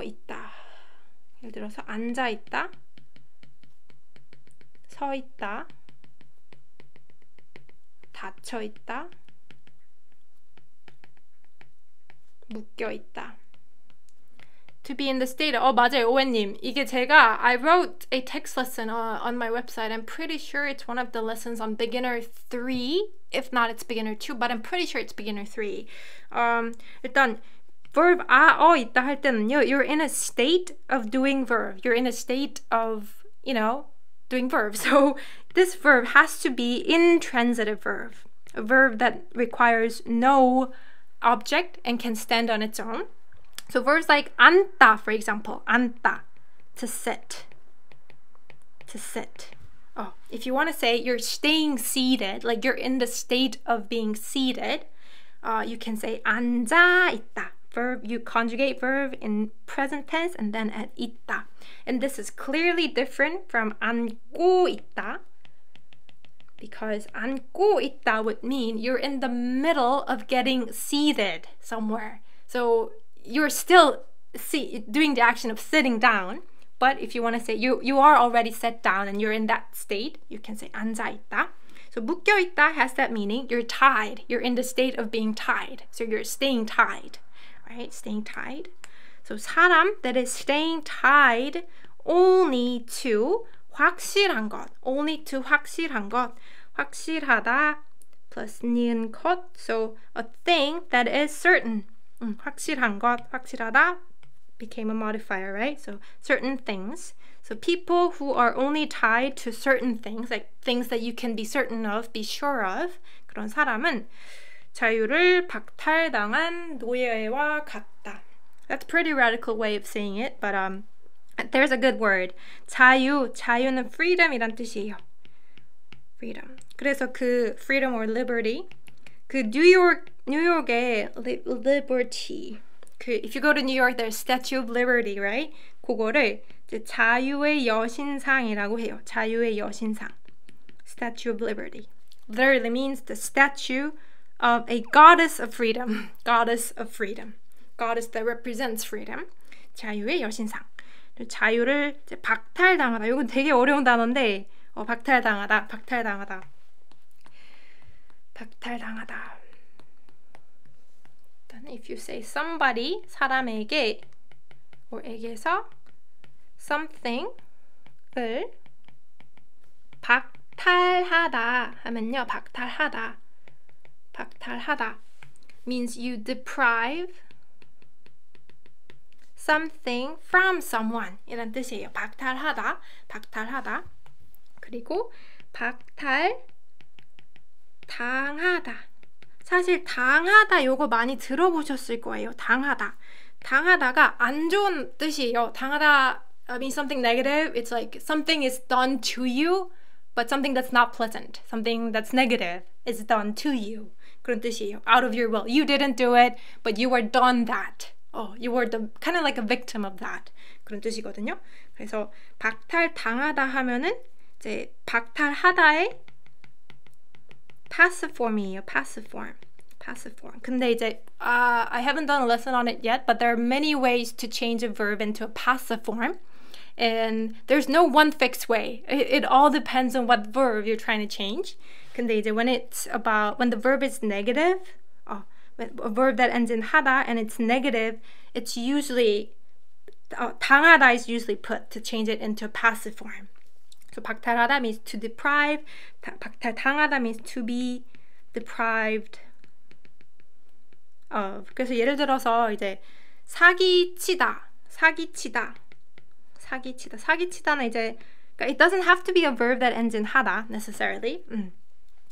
Speaker 1: 있다. 예를 들어서 앉아있다, 서있다, 닫혀 있다, 묶여 있다. To be in the state of, 맞아요, 오해님. 이게 제가 I wrote a text lesson on my website. I'm pretty sure it's one of the lessons on beginner 3. If not, it's beginner 2, but I'm pretty sure it's beginner 3. 일단 verb 있다 할 때는요, you're in a state of doing verb. You're in a state of, doing verb. So this verb has to be intransitive verb. A verb that requires no object and can stand on its own. So verbs like 앉다, for example, 앉다, to sit. To sit. Oh, if you want to say you're staying seated, like you're in the state of being seated, you can say 앉아 있다. Verb, you conjugate verb in present tense and then add 있다. And this is clearly different from 앉고 있다, because 앉고 있다 would mean you're in the middle of getting seated somewhere. So you're still doing the action of sitting down, but if you want to say you are already set down and you're in that state, you can say 앉아 있다. So 묶여 있다 has that meaning. You're tied. You're in the state of being tied. So you're staying tied, right? Staying tied. So 사람 that is staying tied only to 확실한 것. Only to 확실한 것. 확실하다 plus 니은 것. So a thing that is certain. 확실한 것, 확실하다 became a modifier, right? So certain things. So people who are only tied to certain things, like things that you can be certain of, be sure of, 그런 사람은 자유를 박탈당한 노예와 같다. That's a pretty radical way of saying it, but there's a good word. 자유는 freedom이란 뜻이에요. freedom. 그래서 그 freedom or liberty, 그 뉴욕의 liberty. if you go to New York, there's Statue of Liberty, right? 그거를 이제 자유의 여신상이라고 해요. 자유의 여신상. Statue of Liberty. Literally means the statue of a goddess of freedom. Goddess of freedom. Goddess that represents freedom. 자유의 여신상. 자유를 이제 박탈당하다. 이건 되게 어려운 단어인데 박탈당하다. If you say somebody, 사람에게 or 에게서 something을 박탈하다 하면요, 박탈하다 means you deprive something from someone 이란 뜻이에요. 박탈하다. 그리고 당하다. 사실 당하다 요거 많이 들어보셨을 거예요. 당하다가 안 좋은 뜻이에요. 당하다 means something negative. It's like something is done to you, but something that's not pleasant. Something that's negative is done to you. 그런 뜻이에요. Out of your will. You didn't do it, but you were done that. You were kind of like a victim of that. 그런 뜻이거든요. 그래서 박탈당하다 하면은 이제 박탈하다의 passive form이에요. passive form. 근데 이제 I haven't done a lesson on it yet, but there are many ways to change a verb into a passive form. And there's no one fixed way. It all depends on what verb you're trying to change. 근데 이제 when the verb is negative, a verb that ends in 하다 and it's negative, it's usually 당하다 is usually put to change it into a passive form. So 박탈하다 means to deprive. 박탈당하다 means to be deprived of. 그래서 예를 들어서 이제 사기치다는 이제 it doesn't have to be a verb that ends in 하다 necessarily.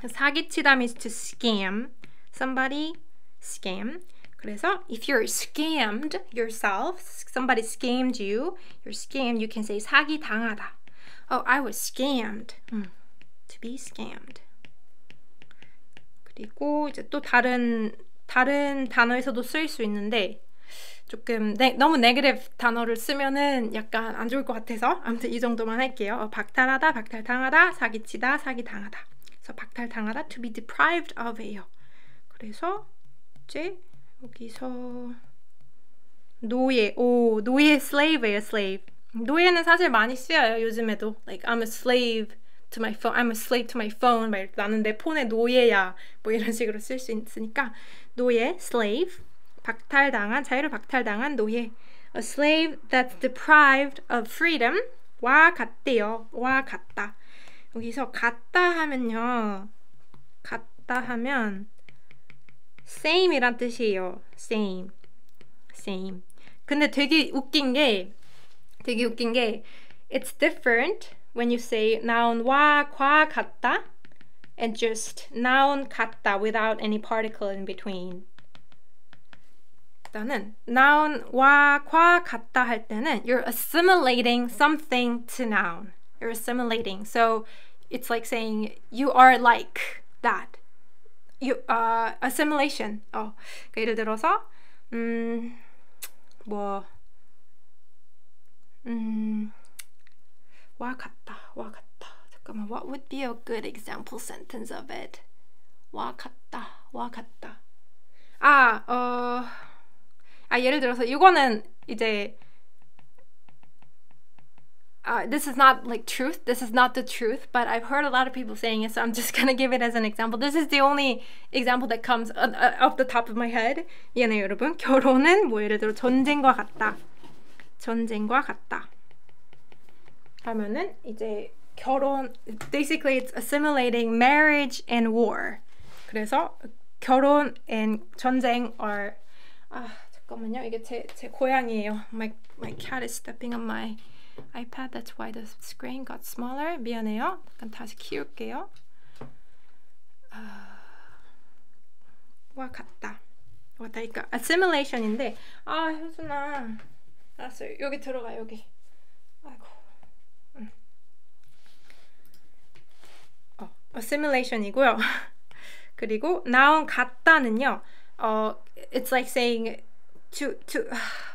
Speaker 1: 사기치다 means to scam somebody. 그래서 if you're scammed yourself, somebody scammed you, you're scammed, you can say 사기당하다. I was scammed. To be scammed. 그리고 이제 또 다른 단어에서도 쓰일 수 있는데 조금 너무 네거티브 단어를 쓰면은 약간 안 좋을 것 같아서 아무튼 이 정도만 할게요. 박탈하다, 박탈당하다, 사기치다, 사기당하다. 그래서 박탈당하다 to be deprived of예요. 그래서 이제 여기서 노예 slave예요. slave. 노예는 사실 많이 쓰여요. 요즘에도 like I'm a slave to my phone. I'm a slave to my phone. 막 나는 내 폰의 노예야. 뭐 이런 식으로 쓸 수 있으니까 노예, slave, 박탈당한, 자유를 박탈당한 노예. A slave that's deprived of freedom 와 같대요. 와 같다. 여기서 같다 하면요. 같다 하면 same이란 뜻이에요. same. 근데 되게 웃긴 게 it's different when you say noun와 과 같다 and just noun 같다 without any particle in between. 일단은 noun와 과 같다 할 때는 you're assimilating something to noun. You're assimilating. So it's like saying you are like that. You assimilation. 그러니까 예를 들어서 와 같다. 잠깐만, what would be a good example sentence of it? 와 같다. 예를 들어서 이거는 이제 this is not like truth. This is not the truth, but I've heard a lot of people saying it, so I'm just gonna give it as an example. This is the only example that comes off the top of my head. 미안해요, 여러분. 결혼은 뭐 예를 들어 전쟁과 같다. 하면은 이제 결혼, basically it's assimilating marriage and war. 그래서 결혼 and 전쟁 are 잠깐만요. 이게 제 고양이에요. My cat is stepping on my iPad. That's why the screen got smaller. 미안해요. 잠깐 다시 키울게요. 와 같다. 그러니까 assimilation인데 효준아. 알았어요. 여기 들어가 여기. 아이고. assimilation이고요. 그리고 noun 같다는요. It's like saying to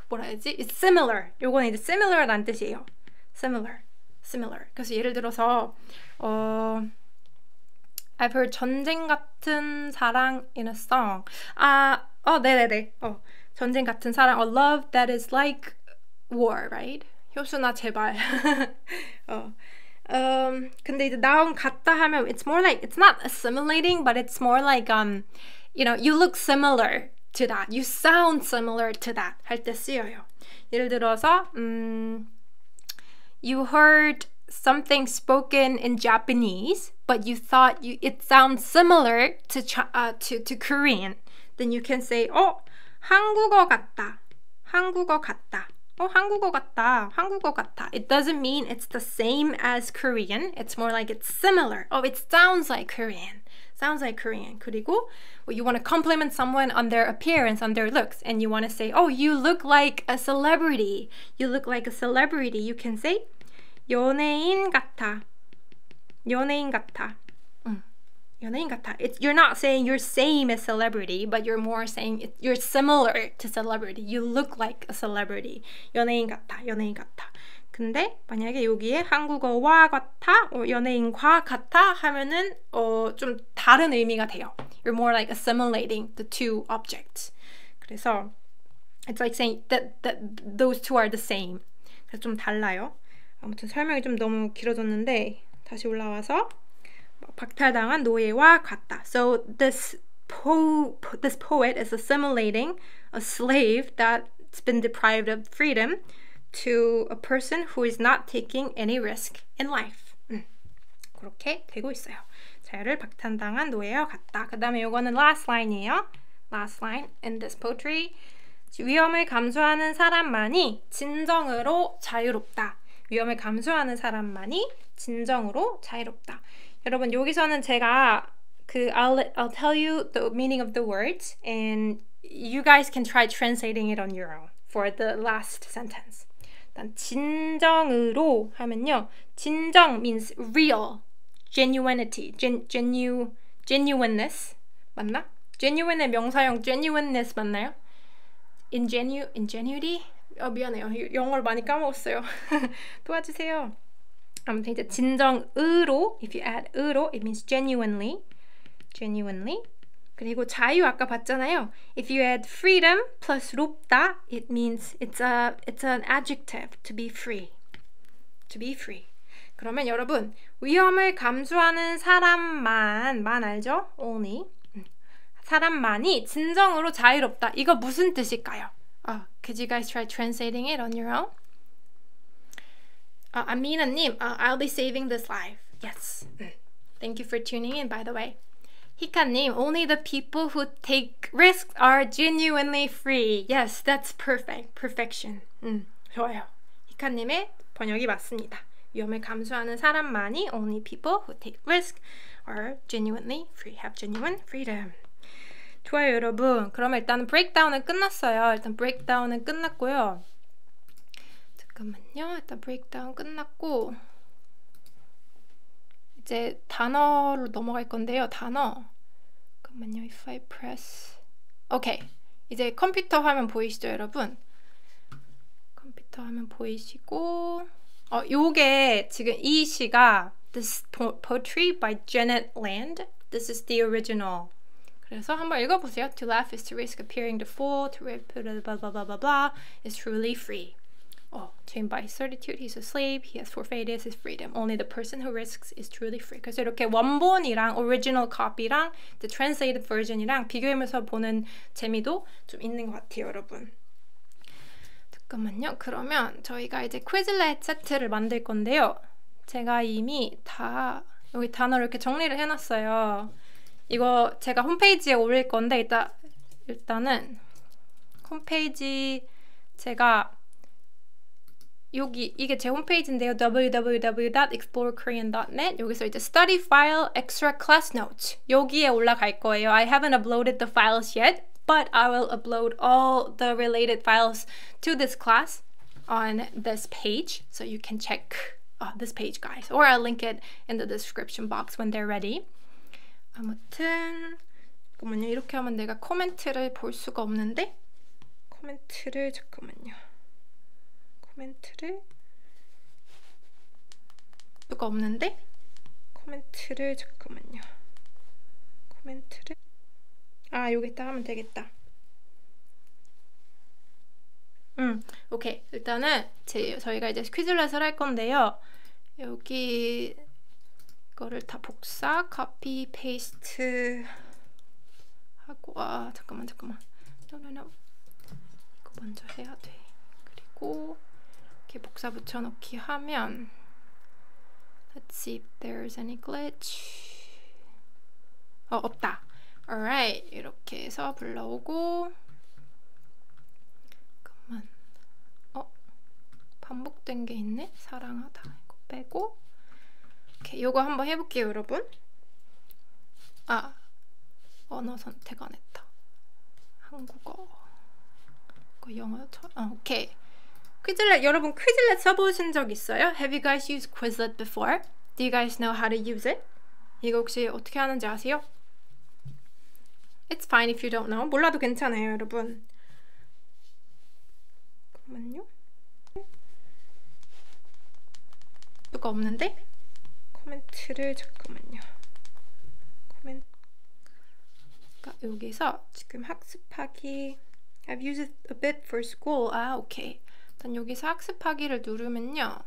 Speaker 1: 뭐라 해야지? It's similar. 요거는 이제 similar란 뜻이에요. similar. 그래서 예를 들어서 I've heard 전쟁 같은 사랑 in a song. 네네네. 전쟁 같은 사랑. A love that is like war, right? 효수나 제발. 근데 이제 noun 같다 하면 it's more like it's not assimilating, but it's more like you look similar to that. You sound similar to that. 할 때 쓰여요. 예를 들어서 you heard something spoken in Japanese, but you thought it sounds similar to Korean. Then you can say, 한국어 같다. 한국어 같다. It doesn't mean it's the same as Korean. It's more like it's similar. It sounds like Korean. 그리고 you want to compliment someone on their appearance, on their looks, and you want to say, you look like a celebrity. You can say, 연예인 같아. You're not saying you're same as celebrity, but you're more saying you're similar to celebrity. You look like a celebrity. 연예인 같아. 근데 만약에 여기에 한국어와 같아, 연예인과 같아 하면은 좀 다른 의미가 돼요. You're more like assimilating the two objects. 그래서 it's like saying that those two are the same. 그래서 좀 달라요. 아무튼 설명이 좀 너무 길어졌는데 다시 올라와서 박탈당한 노예와 같다. So this poet is assimilating a slave that's been deprived of freedom to a person who is not taking any risk in life. 그렇게 되고 있어요. 자유를 박탈당한 노예와 같다. 그 다음에 이거는 last line이에요. Last line in this poetry. 위험을 감수하는 사람만이 진정으로 자유롭다. 위험을 감수하는 사람만이 진정으로 자유롭다. 여러분 여기서는 제가 I'll tell you the meaning of the words and you guys can try translating it on your own for the last sentence. 일단 진정으로 하면요. 진정 means real, genuinity, genuineness 맞나? genuine의 명사형 genuineness 맞나요? ingenuity? 미안해요. 영어를 많이 까먹었어요. 도와주세요. 아무튼 이제 진정으로 if you add 으로 it means genuinely. 그리고 자유 아까 봤잖아요. If you add freedom plus 롭다 it means it's an adjective to be free. 그러면 여러분 위험을 감수하는 사람만 알죠? only 사람만이 진정으로 자유롭다. 이거 무슨 뜻일까요? Could you guys try translating it on your own? 아미나님, I'll be saving this life. Yes. Thank you for tuning in, by the way. 히카님, only the people who take risks are genuinely free. Yes, that's perfect. Perfection. 좋아요. 히카님의 번역이 맞습니다. 위험을 감수하는 사람만이 only people who take risks are genuinely free. Have genuine freedom. 좋아요, 여러분. 그러면 일단 브레이크다운은 끝났어요. 일단 브레이크다운은 끝났고요. 잠깐만요. 일단 브레이크다운 끝났고 이제 단어로 넘어갈 건데요. 단어. 잠깐만요. If I press. 오케이. 이제 컴퓨터 화면 보이시죠, 여러분? 컴퓨터 화면 보이시고 요게 지금 이 시가 This poetry by Janet Land. This is the original. 그래서 한번 읽어보세요. To laugh is to risk appearing the fool. To blah blah blah blah blah is truly free. Chained by his certitude, he's a slave. He has forfeited his freedom. Only the person who risks is truly free. 그래서 이렇게 원본이랑 original copy랑 the translated version이랑 비교하면서 보는 재미도 좀 있는 것 같아요, 여러분. 잠깐만요. 그러면 저희가 이제 퀴즐렛 세트를 만들 건데요. 제가 이미 다 여기 단어를 이렇게 정리를 해놨어요. 이거 제가 홈페이지에 올릴 건데 일단은 홈페이지 제가 여기 이게 제 홈페이지인데요. www.explorekorean.net 여기서 이제 study file extra class notes 여기에 올라갈 거예요. I haven't uploaded the files yet, but I will upload all the related files to this class on this page, so you can check this page, guys, or I'll link it in the description box when they're ready. 아무튼 잠깐만요. 이렇게 하면 내가 코멘트를 볼 수가 없는데 코멘트를 수가 없는데 코멘트를 여기다 하면 되겠다. 오케이. 일단은 저희가 이제 퀴즐렛을 할 건데요. 여기 이거를 다 복사, 카피, 페이스트 하고 잠깐만. No. 이거 먼저 해야 돼. 그리고 이렇게 복사 붙여넣기 하면 Let's see if there's any glitch. 없다. Alright. 이렇게 해서 불러오고 잠깐만. 반복된 게 있네. 사랑하다. 이거 빼고 오케이. 요거 한번 해볼게요, 여러분. 언어 선택 안 했다. 한국어. 이거 영어처럼. 오케이. 퀴즐렛, 여러분 퀴즐렛 써보신 적 있어요? Have you guys used Quizlet before? Do you guys know how to use it? 이거 혹시 어떻게 하는지 아세요? It's fine if you don't know. 몰라도 괜찮아요, 여러분. 잠깐만요. 누가 없는데? 코멘트를 잠깐만요. 여기서 지금 학습하기 I've used it a bit for school. 오케이. 일단 여기서 학습하기를 누르면요.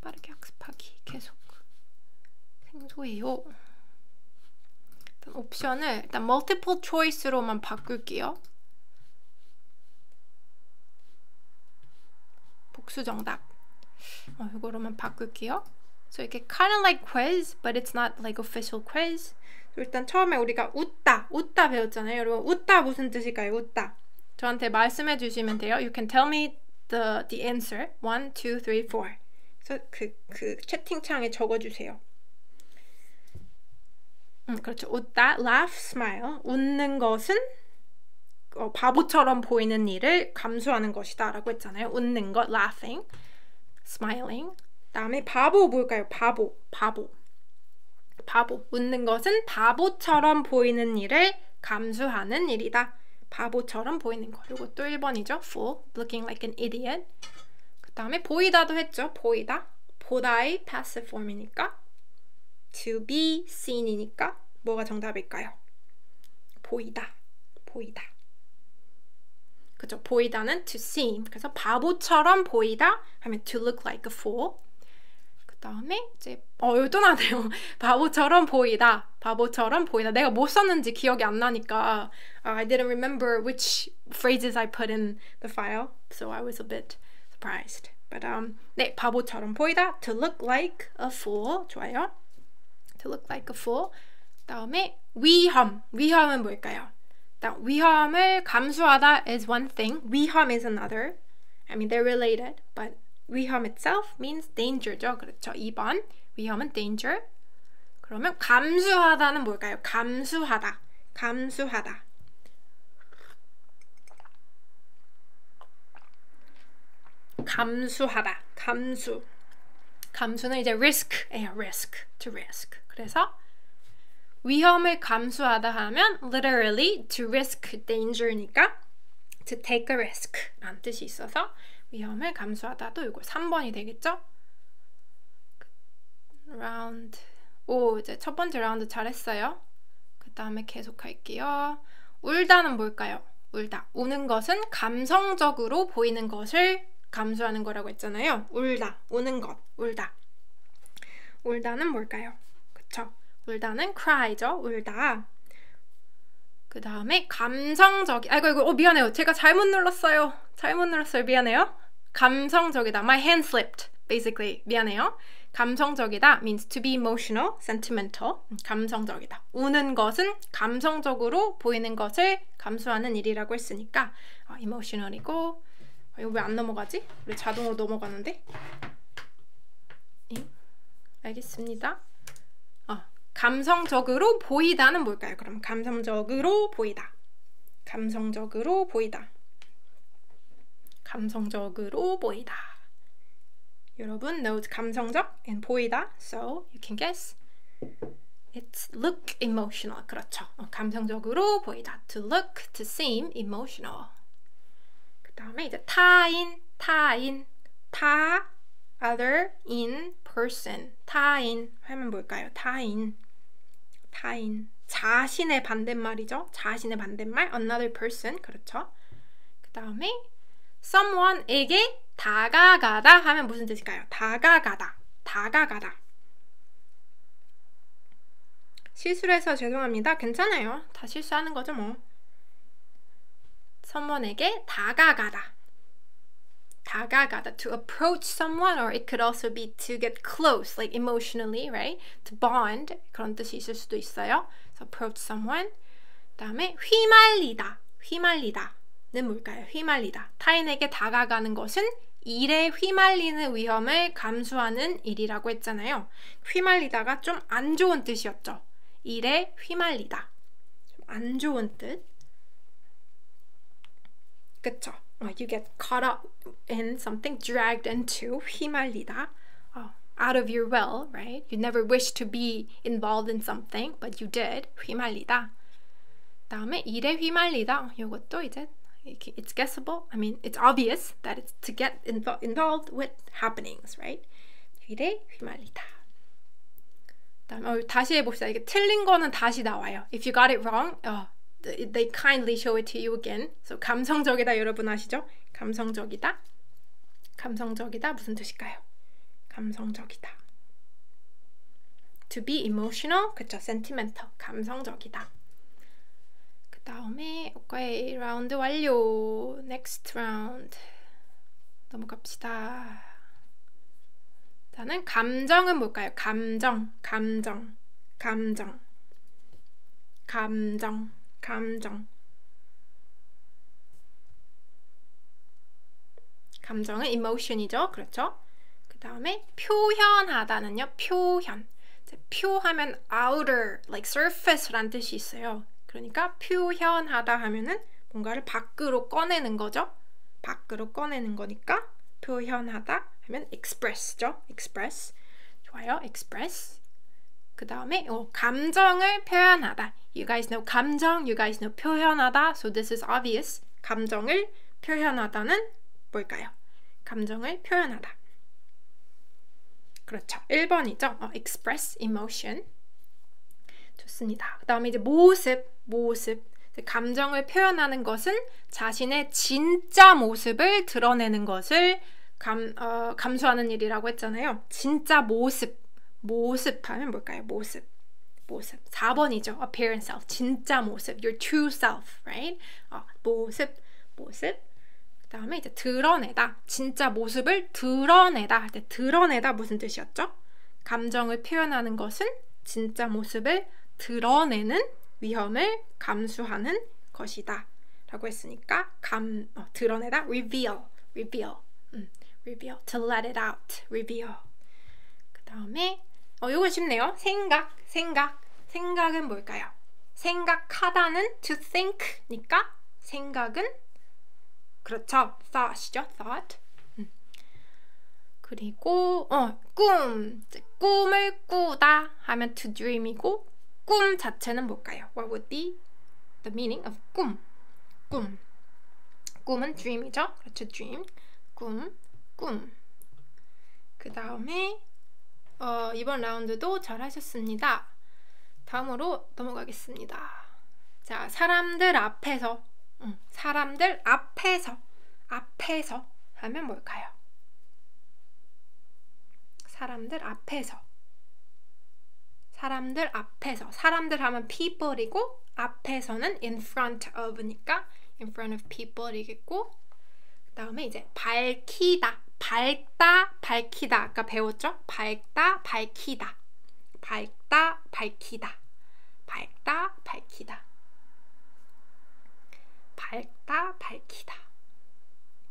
Speaker 1: 빠르게 학습하기 계속 생소해요. 일단 옵션을 일단 multiple choice로만 바꿀게요. 복수 정답. 이거로만 바꿀게요. So 이렇게 kind of like quiz, but it's not like official quiz. 일단 처음에 우리가 웃다 배웠잖아요. 여러분 웃다 무슨 뜻일까요? 웃다. 저한테 말씀해 주시면 돼요. You can tell me the answer. 1, 2, 3, 4. 그래서 그 채팅창에 적어주세요. 그렇죠. 웃다, laugh, smile. 웃는 것은 바보처럼 보이는 일을 감수하는 것이다 라고 했잖아요. 웃는 것, laughing, smiling. 다음에 바보 뭘까요? 바보. 웃는 것은 바보처럼 보이는 일을 감수하는 일이다. 바보처럼 보이는 거. 이것도 1번이죠. fool, looking like an idiot. 그 다음에 보이다도 했죠. 보다의 passive form이니까 to be seen이니까 뭐가 정답일까요? 보이다. 그죠? 보이다는 to seem. 그래서 바보처럼 보이다 하면 to look like a fool. 그 다음에 이제 여기 또 나네요. 바보처럼 보이다. 바보처럼 보이다. 내가 뭐 썼는지 기억이 안 나니까 I didn't remember which phrases I put in the file, so I was a bit surprised. But 네, 바보처럼 보이다. To look like a fool. 좋아요. To look like a fool. 다음에 위험. 위험은 뭘까요? 위험을 감수하다 is one thing. 위험 is another. I mean, they're related, but 위험 itself means danger죠. 그렇죠. 2번. 위험은 danger. 그러면 감수하다는 뭘까요? 감수하다. 감수하다. 감수하다. 감수. 감수는 이제 risk예요. risk. to risk. 그래서 위험을 감수하다 하면 literally to risk danger니까 to take a risk 라는 뜻이 있어서 위험을 감수하다도 이거 3번이 되겠죠? 라운드. 오, 이제 첫 번째 라운드 잘했어요. 그 다음에 계속 할게요. 울다는 뭘까요? 울다. 우는 것은 감성적으로 보이는 것을 감수하는 거라고 했잖아요. 울다. 우는 것. 울다. 울다는 뭘까요? 그쵸? 울다는 cry죠. 울다. 그 다음에 감성적이. 아이고 미안해요. 제가 잘못 눌렀어요. 미안해요. 감성적이다. My hand slipped. Basically. 미안해요. 감성적이다 means to be emotional, sentimental. 감성적이다. 우는 것은 감성적으로 보이는 것을 감수하는 일이라고 했으니까 emotional이고. 이거 왜 안 넘어가지? 우리 자동으로 넘어가는데? 알겠습니다. 감성적으로 보이다는 뭘까요? 그럼 감성적으로 보이다. 감성적으로 보이다. 감성적으로 보이다. 여러분 knows 감성적 and 보이다. So you can guess. It's look emotional. 그렇죠. 감성적으로 보이다. To look, to seem emotional. 그 다음에 이제 타인. 타, other, in, person. 타인 하면 뭘까요? 타인. 자신의 반대말이죠. 자신의 반대말 another person. 그렇죠. 그 다음에 someone에게 다가가다 하면 무슨 뜻일까요? 다가가다. 실수를 해서 죄송합니다. 괜찮아요. 다 실수하는 거죠 뭐. someone에게 다가가다. to approach someone, or it could also be to get close, like emotionally, right? To bond, 그런 뜻이 있을 수도 있어요. So approach someone. 다음에 휘말리다는 뭘까요? 휘말리다. 타인에게 다가가는 것은 일에 휘말리는 위험을 감수하는 일이라고 했잖아요. 휘말리다가 좀 안 좋은 뜻이었죠. 일에 휘말리다. 좀 안 좋은 뜻. 그쵸? You get caught up in something, dragged into, 휘말리다. Out of your will, right? You never wished to be involved in something, but you did. 휘말리다. 다음에 일에 휘말리다. 이것도 이제 it's guessable. I mean, it's obvious that it's to get involved with happenings, right? 일에 휘말리다. 다음에 다시 해봅시다. 이게 틀린 거는 다시 나와요. If you got it wrong, they kindly show it to you again. So 감성적이다 여러분 아시죠? 감성적이다 무슨 뜻일까요? 감성적이다. To be emotional, 그쵸? sentimental, 감성적이다. 그 다음에 오케이, 라운드 완료. Next round 넘어갑시다. 다는 감정은 뭘까요? 감정. 감정은 emotion이죠. 그렇죠? 그 다음에 표현하다는요. 표하면 outer, like surface란 뜻이 있어요. 그러니까 표현하다 하면은 뭔가를 밖으로 꺼내는 거죠. 밖으로 꺼내는 거니까 표현하다 하면 express죠. express. 좋아요. express. 그 다음에 감정을 표현하다. You guys know 감정, you guys know 표현하다. So this is obvious. 감정을 표현하다는 뭘까요? 감정을 표현하다. 그렇죠. 1번이죠. express emotion. 좋습니다. 그 다음에 이제 모습. 감정을 표현하는 것은 자신의 진짜 모습을 드러내는 것을 감수하는 일이라고 했잖아요. 진짜 모습 하면 뭘까요? 모습 4번이죠. appearance self, 진짜 모습, your true self, right? 모습 그 다음에 이제 드러내다, 진짜 모습을 드러내다. 드러내다 무슨 뜻이었죠? 감정을 표현하는 것은 진짜 모습을 드러내는 위험을 감수하는 것이다 라고 했으니까 드러내다, reveal, to let it out, reveal. 그 다음에 이거 쉽네요. 생각은 뭘까요? 생각하다는 to think니까 생각은 그렇죠, thought이죠, thought. 그리고 꿈을 꾸다 하면 to dream이고, 꿈 자체는 뭘까요? What would be the meaning of 꿈? 꿈은 dream이죠. 그렇죠, dream. 꿈. 그 다음에 이번 라운드도 잘 하셨습니다. 다음으로 넘어가겠습니다. 자, 사람들 앞에서 하면 뭘까요? 사람들 하면 people이고, 앞에서는 in front of니까 in front of people이겠고, 그 다음에 이제 밝히다, 아까 배웠죠? 밝다, 밝히다.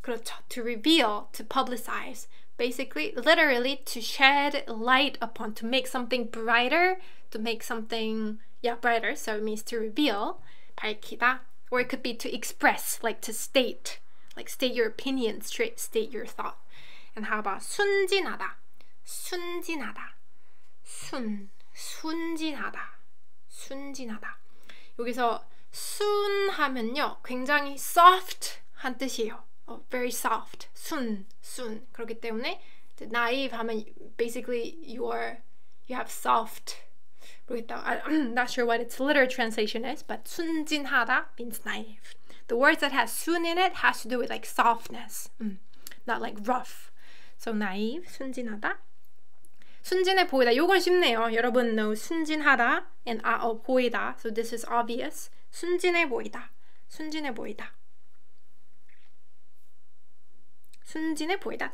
Speaker 1: 그렇죠. To reveal, to publicize. Basically, literally, to shed light upon, to make something brighter, to make something, brighter. So it means to reveal, 밝히다. Or it could be to express, like to state, like state your opinion, state your thought. And how about 순진하다? 여기서 순하면요, 굉장히 soft 한 뜻이에요. Very soft. 순. 그렇기 때문에 naive 하면 basically you have soft. 모르겠다. I'm not sure what its literal translation is, but 순진하다 means naive. The words that has 순 in it has to do with like softness, not like rough. So naive, 순진하다. 순진해 보이다. 요건 쉽네요. 여러분 know 순진하다 and 보이다. So this is obvious. 순진해 보이다.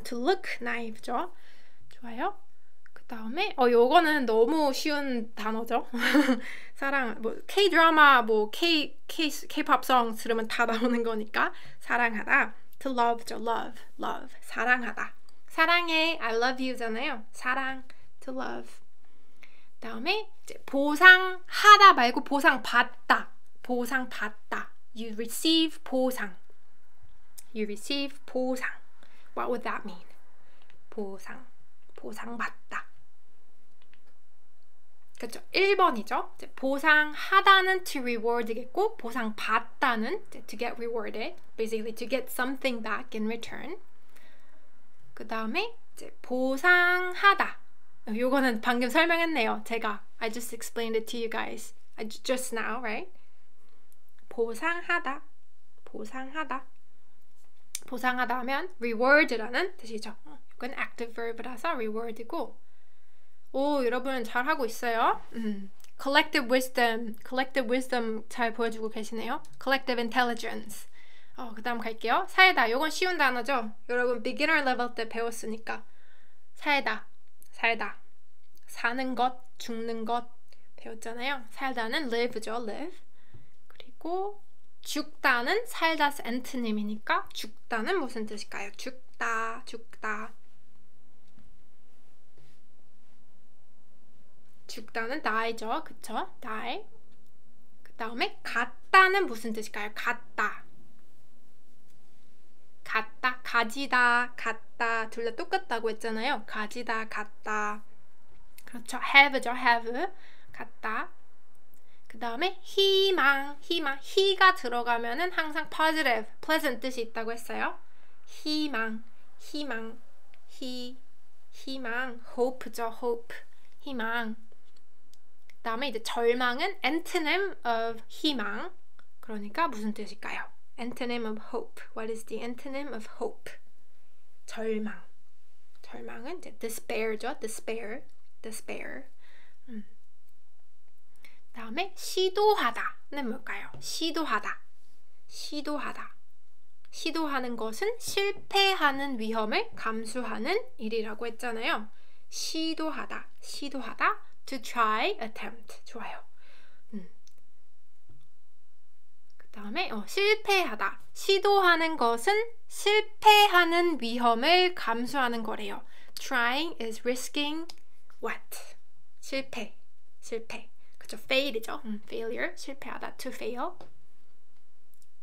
Speaker 1: To look naive죠. 좋아요. 그 다음에 요거는 너무 쉬운 단어죠. 사랑, K-드라마, K-pop 송 들으면 다 나오는 거니까 사랑하다. To love죠. Love. 사랑하다. 사랑해, I love you잖아요. 사랑, to love. 다음에 이제 보상하다 말고 보상받다. You receive 보상. What would that mean? 보상받다. 그렇죠. 1번이죠. 이제 보상하다는 to reward겠고, 보상받다는 to get rewarded. Basically to get something back in return. 그 다음에 이제 보상하다. 요거는 방금 설명했네요. I just explained it to you guys just now, right? 보상하다 하면 reward라는 뜻이죠. 이건 active verb라서 reward이고. 오, 여러분 잘하고 있어요. Collective wisdom 잘 보여주고 계시네요. Collective intelligence. 그 다음 갈게요. 살다. 요건 쉬운 단어죠. 여러분 beginner level 때 배웠으니까. 살다. 사는 것, 죽는 것 배웠잖아요. 살다는 live죠. live. 그리고 죽다는 살다's antonym이니까 죽다는 무슨 뜻일까요? 죽다. 죽다는 die죠. 그쵸? die. 그 다음에 갖다는 무슨 뜻일까요? 가지다, 갖다. 둘 다 똑같다고 했잖아요. 가지다, 갖다. 그렇죠. have죠. have. 갖다. 그 다음에 희망. 희가 들어가면은 항상 positive, pleasant 뜻이 있다고 했어요. 희망. hope죠. hope. 희망. 그 다음에 이제 절망은 antonym of 희망. 그러니까 무슨 뜻일까요? Antonym of hope. What is the antonym of hope? 절망. 절망은 이제 despair죠. despair. 다음에 시도하다는 뭘까요? 시도하는 것은 실패하는 위험을 감수하는 일이라고 했잖아요. 시도하다. To try, attempt. 좋아요. 그 다음에 실패하다. 시도하는 것은 실패하는 위험을 감수하는 거래요. Trying is risking what? 실패. 그쵸? fail이죠. failure. 실패하다. To fail.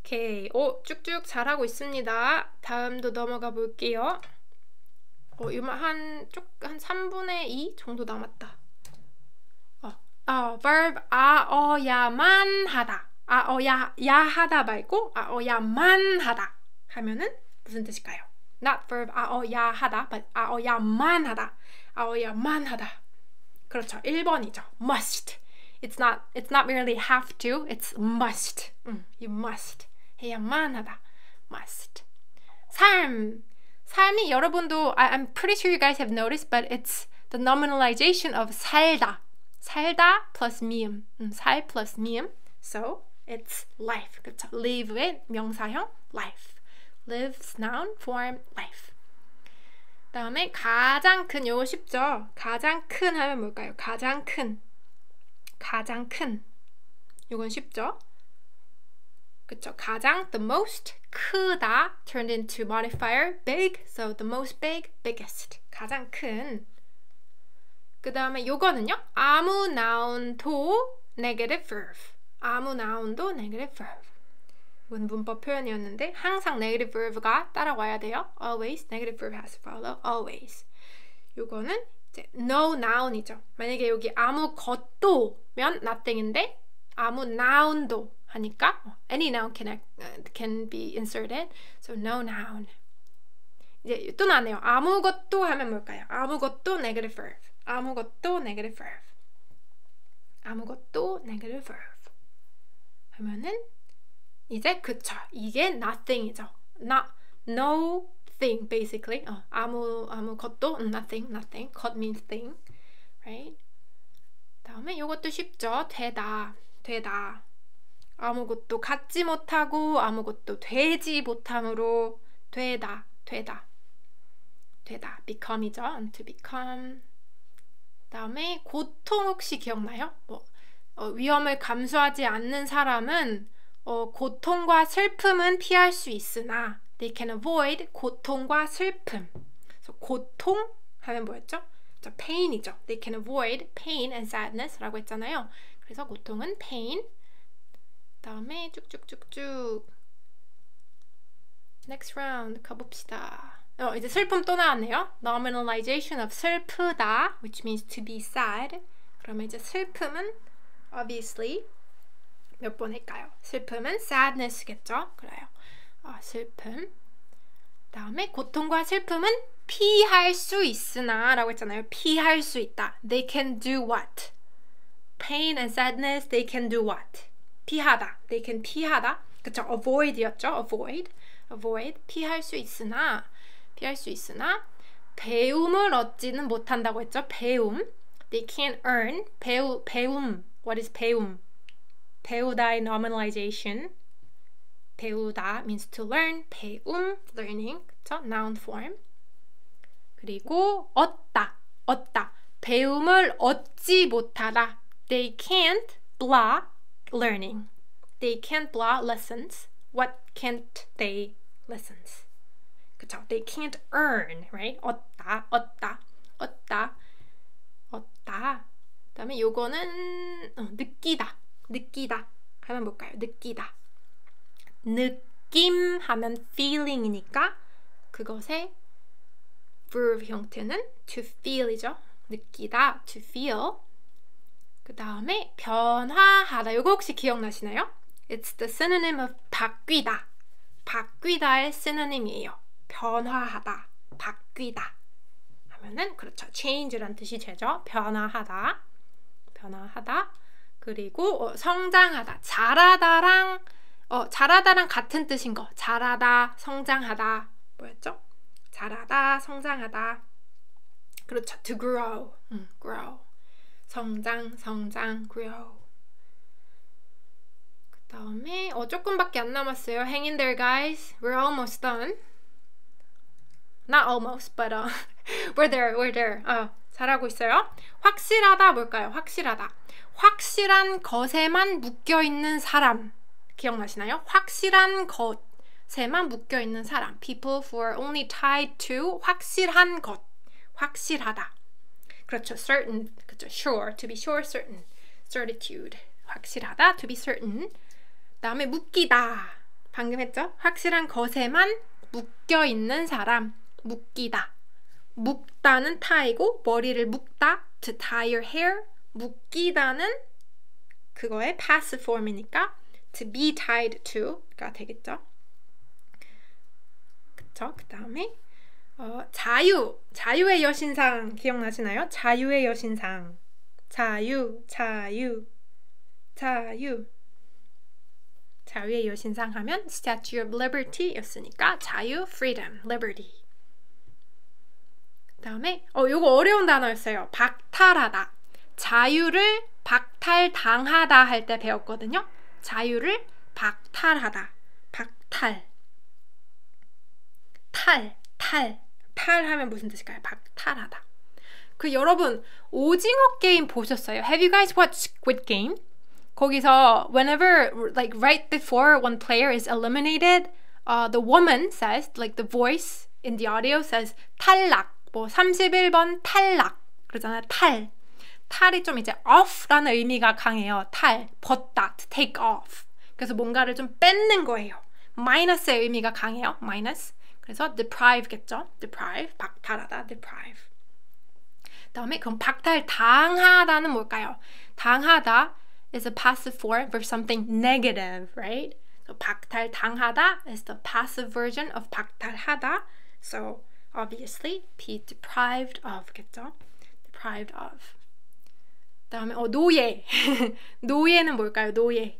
Speaker 1: 오케이. 쭉쭉 잘하고 있습니다. 다음도 넘어가 볼게요. 한 3분의 2 정도 남았다. verb 야만 하다. 야 하다 말고 야만 하다 하면은 무슨 뜻일까요? Not verb 야 하다, but 야만 하다. 야만 하다. 그렇죠. 1번이죠. must. It's not merely have to, it's must. You must. 해야만 하다. must. 삶이 여러분도 I'm pretty sure you guys have noticed, but it's the nominalization of 살다 plus 미음. 살 plus 미음. So it's life. 그렇죠? live의 명사형 life. lives noun form life. 다음에 가장 큰, 요거 쉽죠? 가장 큰 하면 뭘까요? 가장 큰. 요건 쉽죠? 그쵸? 가장, the most, 크다, turned into modifier, big, so the most big, biggest. 가장 큰. 그 다음에 요거는요? 아무 noun도 negative verb. 아무 noun도 negative verb. 이건 문법 표현이었는데 항상 negative verb가 따라와야 돼요. Always, negative verb has to follow, always. 요거는 이제 no noun이죠. 만약에 여기 아무것도면 nothing인데 아무 noun도 하니까 any noun can be inserted. So no noun. 이제 또 나네요. 아무것도 하면 뭘까요? 아무것도 negative verb. 아무것도 negative verb. 아무것도 negative verb. 하면은 이제 그쵸. 이게 nothing이죠. No thing basically. 아무것도 nothing. 것 means thing. Right? 다음에 이것도 쉽죠. 되다. 아무것도 갖지 못하고 아무것도 되지 못함으로 되다. become이죠. to become. 다음에 고통 혹시 기억나요? 위험을 감수하지 않는 사람은 고통과 슬픔은 피할 수 있으나 they can avoid 고통과 슬픔. 그래서 고통 하면 뭐였죠? pain이죠. They can avoid pain and sadness라고 했잖아요. 그래서 고통은 pain. 다음에 쭉쭉쭉쭉 next round 가봅시다. 이제 슬픔 또 나왔네요. Nominalization of 슬프다, which means to be sad. 그러면 이제 슬픔은 obviously 몇 번 할까요? 슬픔은 sadness겠죠? 그래요. 슬픔. 다음에 고통과 슬픔은 피할 수 있으나 라고 했잖아요. 피할 수 있다. They can do what? Pain and sadness, they can do what? 피하다. They can 피하다. 그쵸? avoid이었죠? avoid. 피할 수 있으나 배움을 얻지는 못한다고 했죠? 배움. They can't earn. 배움. What is 배움? 배우다의 nominalization. 배우다 means to learn. 배움, learning. 그쵸? noun form. 그리고 얻다. 배움을 얻지 못하다. They can't block learning. They can't block lessons. What can't they? Lessons. 그쵸? They can't earn, right? 얻다. 그다음에 요거는 느끼다 하면 뭘까요? 느끼다. 느낌 하면 feeling이니까 그것의 verb 형태는 to feel이죠. 느끼다, to feel. 그 다음에 변화하다. 요거 혹시 기억나시나요? It's the synonym of 바뀌다. 바뀌다의 synonym이에요. 변화하다, 바뀌다 하면은 그렇죠. change란 뜻이 되죠. 변화하다. 그리고 성장하다. 자라다랑 잘하다랑 같은 뜻인 거. 잘하다, 성장하다. 뭐였죠? 잘하다, 성장하다. 그렇죠. To grow. grow. 성장, grow. 그 다음에 조금밖에 안 남았어요. Hang in there, guys. We're almost done. Not almost, but we're there. 잘하고 있어요. 확실하다 뭘까요? 확실하다. 확실한 것에만 묶여있는 사람. 기억나시나요? 확실한 것에만 묶여있는 사람. People who are only tied to 확실한 것. 확실하다. 그렇죠. certain. 그렇죠. sure. to be sure, certain. certitude. 확실하다. to be certain. 다음에 묶이다. 방금 했죠? 확실한 것에만 묶여있는 사람. 묶이다. 묶다는 tie고 머리를 묶다. to tie your hair. 묶이다는 그거의 passive form이니까 to be tied to가 되겠죠. 그쵸? 그 다음에 자유의 여신상 기억나시나요? 자유의 여신상. 자유의 여신상 하면 Statue of Liberty 였으니까 자유, freedom, liberty. 그 다음에 요거 어려운 단어였어요. 박탈하다. 자유를 박탈당하다 할 때 배웠거든요. 자유를 박탈하다. 박탈. 탈 하면 무슨 뜻일까요? 박탈하다. 그 여러분 오징어 게임 보셨어요? Have you guys watched Squid Game? 거기서 whenever like right before one player is eliminated, the woman says, like the voice in the audio says 탈락. 뭐 31번 탈락. 그러잖아요. 탈이 좀 이제 off라는 의미가 강해요. 벗다, to take off. 그래서 뭔가를 좀 뺏는 거예요. 마이너스의 의미가 강해요. 마이너스. 그래서 deprive겠죠. deprive, 박탈하다, deprive. 다음에 그럼 박탈당하다는 뭘까요? 당하다 is a passive form for something negative, right? So 박탈당하다 is the passive version of 박탈하다. So obviously be deprived of겠죠. deprived of. 다음에 노예. 노예는 뭘까요? 노예.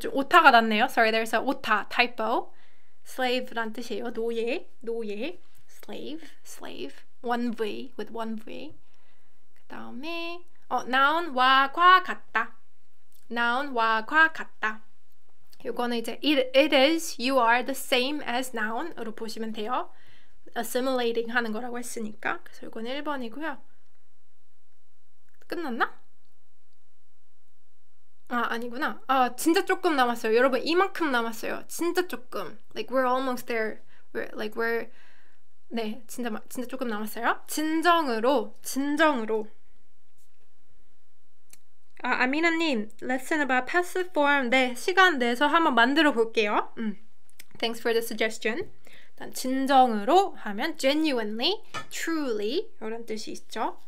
Speaker 1: 좀 오타가 났네요. Sorry, there's a 오타, typo. slave란 뜻이에요. 노예. slave. one V, with one V. 그 다음에 noun와 과 같다. noun와 과 같다. 이거는 이제 it is, you are the same as noun으로 보시면 돼요. assimilating 하는 거라고 했으니까. 그래서 이건 1번이고요. 끝났나? 아니구나. 진짜 조금 남았어요. 여러분 이만큼 남았어요. 진짜 조금. Like we're almost there. 네, 진짜 조금 남았어요. 진정으로. 아미나님, lesson about passive form. 네, 시간 내서 한번 만들어 볼게요. Thanks for the suggestion. 일단 진정으로 하면 genuinely, truly 이런 뜻이 있죠.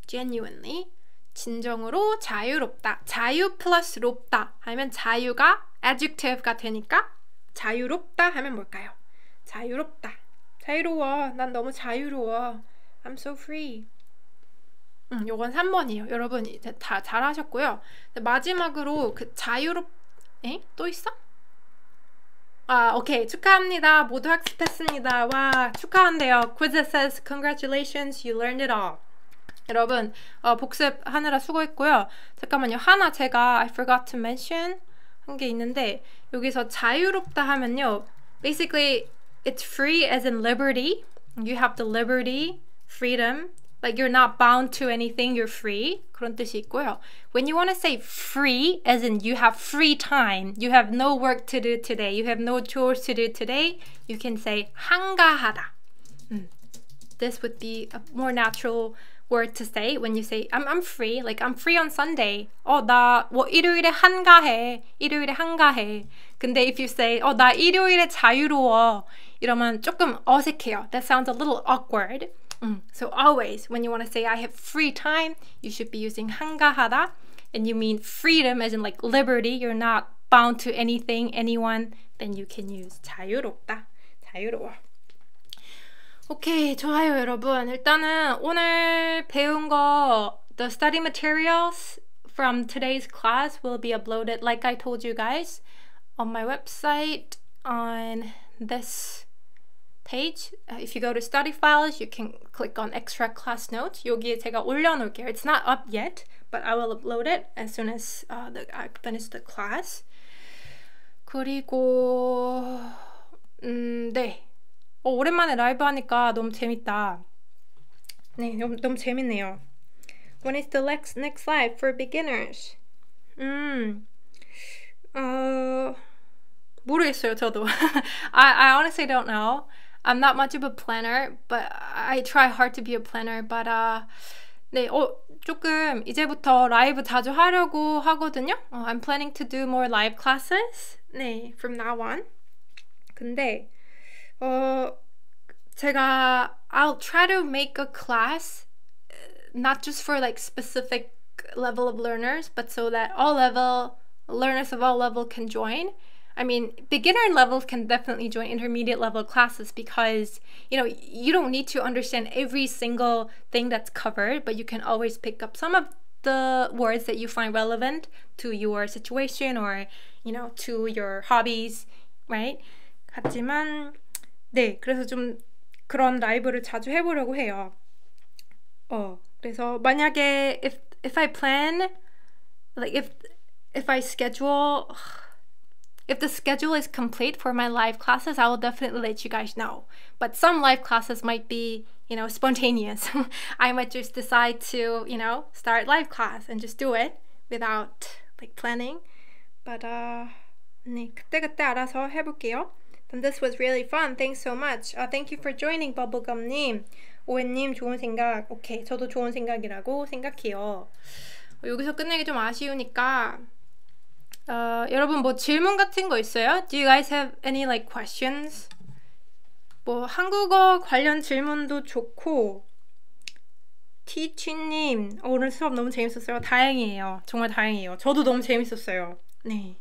Speaker 1: genuinely. 진정으로 자유롭다. 자유 플러스 롭다 하면 자유가 adjective가 되니까 자유롭다 하면 뭘까요? 자유롭다. 자유로워. 난 너무 자유로워. I'm so free. 요건 3번이에요. 여러분 이제 다 잘하셨고요. 마지막으로 그 또 있어? 오케이. 축하합니다. 모두 학습했습니다. 와, 축하한대요. Quiz says congratulations, you learned it all. 여러분 복습하느라 수고했고요. 잠깐만요. 하나 제가 I forgot to mention 한 게 있는데 여기서 자유롭다 하면요. Basically it's free as in liberty. You have the liberty, freedom. Like you're not bound to anything, you're free. 그런 뜻이 있고요. When you want to say free as in you have free time. You have no work to do today. You have no chores to do today. You can say 한가하다. This would be a more natural word to say when you say I'm free, like I'm free on Sunday. 나 일요일에 한가해. 근데 if you say 나 일요일에 자유로워 이러면 조금 어색해요. That sounds a little awkward. So always when you want to say I have free time, you should be using 한가하다, and you mean freedom as in like liberty. You're not bound to anything, anyone. Then you can use 자유롭다. 자유로워. 오케이, 좋아요 여러분. 일단은 오늘 배운 거 The study materials from today's class will be uploaded, like I told you guys, on my website on this page. If you go to study files, you can click on extra class notes. 여기에 제가 올려놓을게요. It's not up yet, but I will upload it as soon as I finish the class. 그리고 네. 오랜만에 라이브 하니까 너무 재밌다. 네, 너무 재밌네요. When is the next live for beginners? 모르겠어요, 저도. I honestly don't know. I'm not much of a planner, but I try hard to be a planner. But 네, 조금 이제부터 라이브 자주 하려고 하거든요. I'm planning to do more live classes. 네, from now on. 근데 제가 I'll try to make a class not just for like specific level of learners, but so that learners of all level can join. I mean, beginner level can definitely join intermediate level classes because, you know, you don't need to understand every single thing that's covered, but you can always pick up some of the words that you find relevant to your situation or, you know, to your hobbies, right? 하지만 네, 그래서 좀 그런 라이브를 자주 해보려고 해요. 그래서 만약에 if I plan, like if I schedule, if the schedule is complete for my live classes, I will definitely let you guys know. But some live classes might be, you know, spontaneous. I might just decide to, you know, start live class and just do it without like planning. But 네, 그때그때 알아서 해볼게요. And this was really fun. Thanks so much. Thank you for joining, Bubblegum님. 오해님 좋은 생각. 오케이, 저도 좋은 생각이라고 생각해요. 여기서 끝내기 좀 아쉬우니까 여러분 뭐 질문 같은 거 있어요? Do you guys have any like questions? 뭐 한국어 관련 질문도 좋고. 티치님 오늘 수업 너무 재밌었어요. 다행이에요. 정말 다행이에요. 저도 너무 재밌었어요. 네.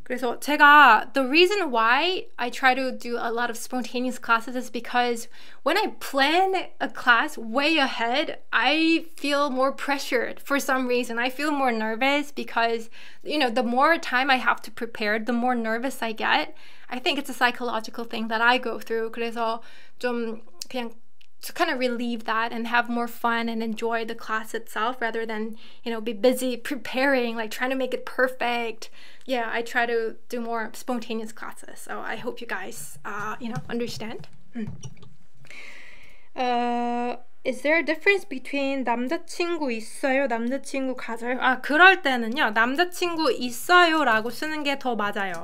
Speaker 1: 그래서 제가 the reason why I try to do a lot of spontaneous classes is because when I plan a class way ahead, I feel more pressured for some reason. I feel more nervous because, you know, the more time I have to prepare, the more nervous I get. I think it's a psychological thing that I go through. 그래서 좀 그냥 to kind of relieve that and have more fun and enjoy the class itself rather than, you know, be busy preparing, like trying to make it perfect. Yeah, I try to do more spontaneous classes. So I hope you guys, you know, understand. Is there a difference between 남자친구 있어요, 남자친구 가져요? 그럴 때는요, 남자친구 있어요 라고 쓰는 게 더 맞아요.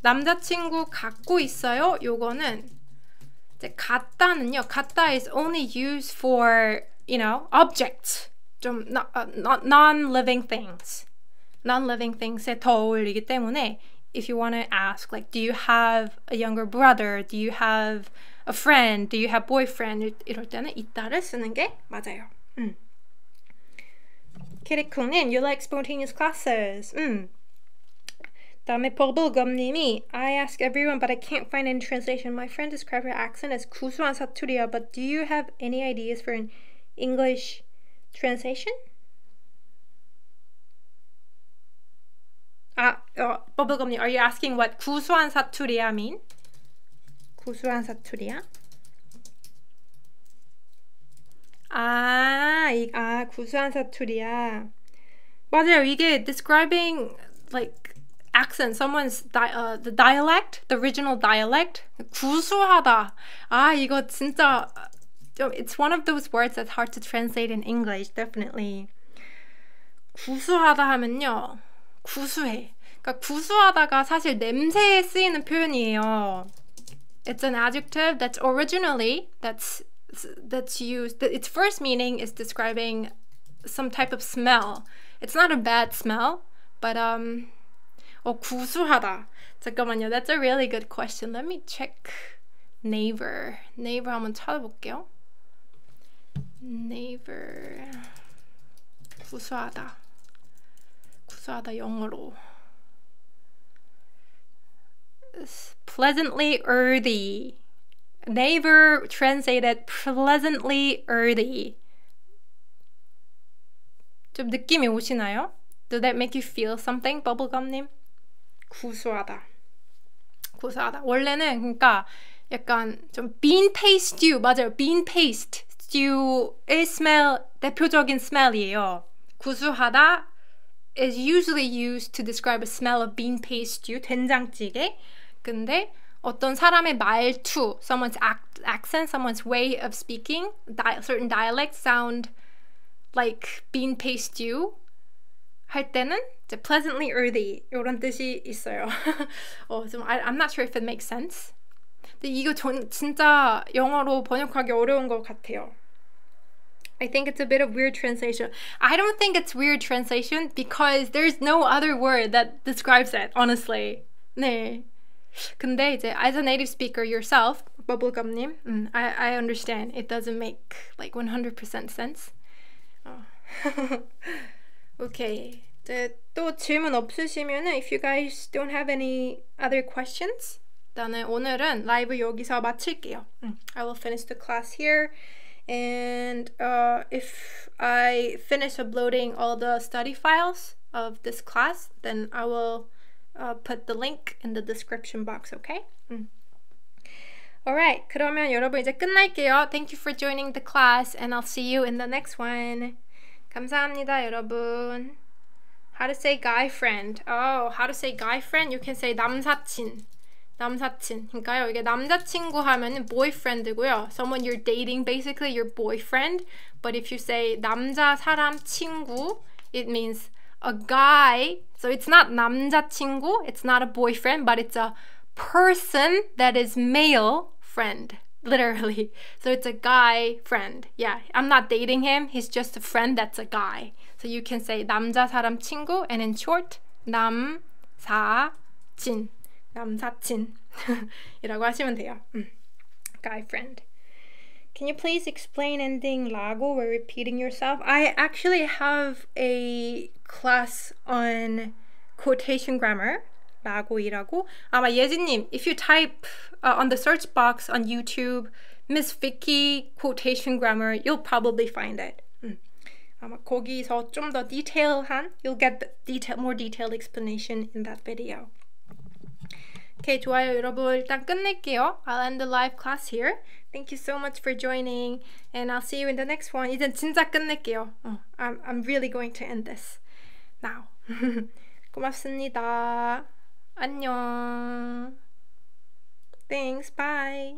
Speaker 1: 남자친구 갖고 있어요? 요거는 갖다는요, 갖다 is only used for, you know, objects. 좀 non-living things. Non-living things에 더 어울리기 때문에 if you want to ask, like, do you have a younger brother? Do you have a friend? Do you have boyfriend? 이럴 때는 있다를 쓰는 게 맞아요. 키리쿵님, you like spontaneous classes? 다음에 버블검님이 I ask everyone but I can't find any translation. My friend described her accent as 구수한 사투리야. But do you have any ideas for an English translation? 버블검님, are you asking what 구수한 사투리야 mean? 구수한 사투리야? 구수한 사투리야. 맞아요. 이게 describing like accent, someone's the dialect, the original dialect. 구수하다. 이거 진짜 it's one of those words that's hard to translate in English, definitely. 구수하다 하면요, 구수해. 그러니까 구수하다가 사실 냄새에 쓰이는 표현이에요. It's an adjective that's originally that's used. Its first meaning is describing some type of smell. It's not a bad smell, but 구수하다. 잠깐만요. That's a really good question. Let me check Naver. Naver 한번 찾아볼게요. Naver. 구수하다. 구수하다 영어로. Pleasantly earthy. Naver translated pleasantly earthy. 좀 느낌이 오시나요? Does that make you feel something, bubblegum님? 구수하다. 구수하다. 원래는 그러니까 약간 좀 bean paste stew, 맞아요. bean paste stew의 smell, 대표적인 smell이에요. 구수하다 is usually used to describe a smell of bean paste stew, 된장찌개. 근데 어떤 사람의 말투, someone's accent, someone's way of speaking, certain dialects sound like bean paste stew 할 때는 이제 pleasantly earthy 이런 뜻이 있어요. I'm not sure if it makes sense. 근데 이거 진짜 영어로 번역하기 어려운 것 같아요. I think it's a bit of weird translation. I don't think it's weird translation because there's no other word that describes it, honestly. 네. 근데 이제 as a native speaker yourself, bubblegum님, I understand. It doesn't make like 100% sense. Okay. 이제 또 질문 없으시면은 if you guys don't have any other questions, 일단은 오늘은 라이브 여기서 마칠게요. I will finish the class here. And if I finish uploading all the study files of this class, then I will put the link in the description box, okay? Alright, 그러면 여러분 이제 끝날게요. Thank you for joining the class and I'll see you in the next one. 감사합니다, 여러분. How to say guy friend. Oh, how to say guy friend? You can say 남사친. 남사친. 그러니까요, 이게 남자친구 하면은 boyfriend고요. Someone you're dating, basically your boyfriend. But if you say 남자 사람 친구, it means a guy. So it's not 남자친구, it's not a boyfriend, but it's a person that is male friend. Literally. So it's a guy friend. Yeah, I'm not dating him. He's just a friend that's a guy. So you can say 남자 사람 친구, and in short, 남사친. 남사친 이라고 하시면 돼요. Guy friend. Can you please explain ending 라고 while repeating yourself? I actually have a class on quotation grammar. 라고이라고. 아마 예진님, if you type on the search box on YouTube, Miss Vicky quotation grammar, you'll probably find it. 아마 거기서 좀 더 디테일한, you'll get the more detailed explanation in that video. Okay, 좋아요, 여러분. 일단 끝낼게요. I'll end the live class here. Thank you so much for joining, and I'll see you in the next one. 이젠 진짜 끝낼게요. I'm really going to end this now. 고맙습니다. 안녕. Thanks. Bye.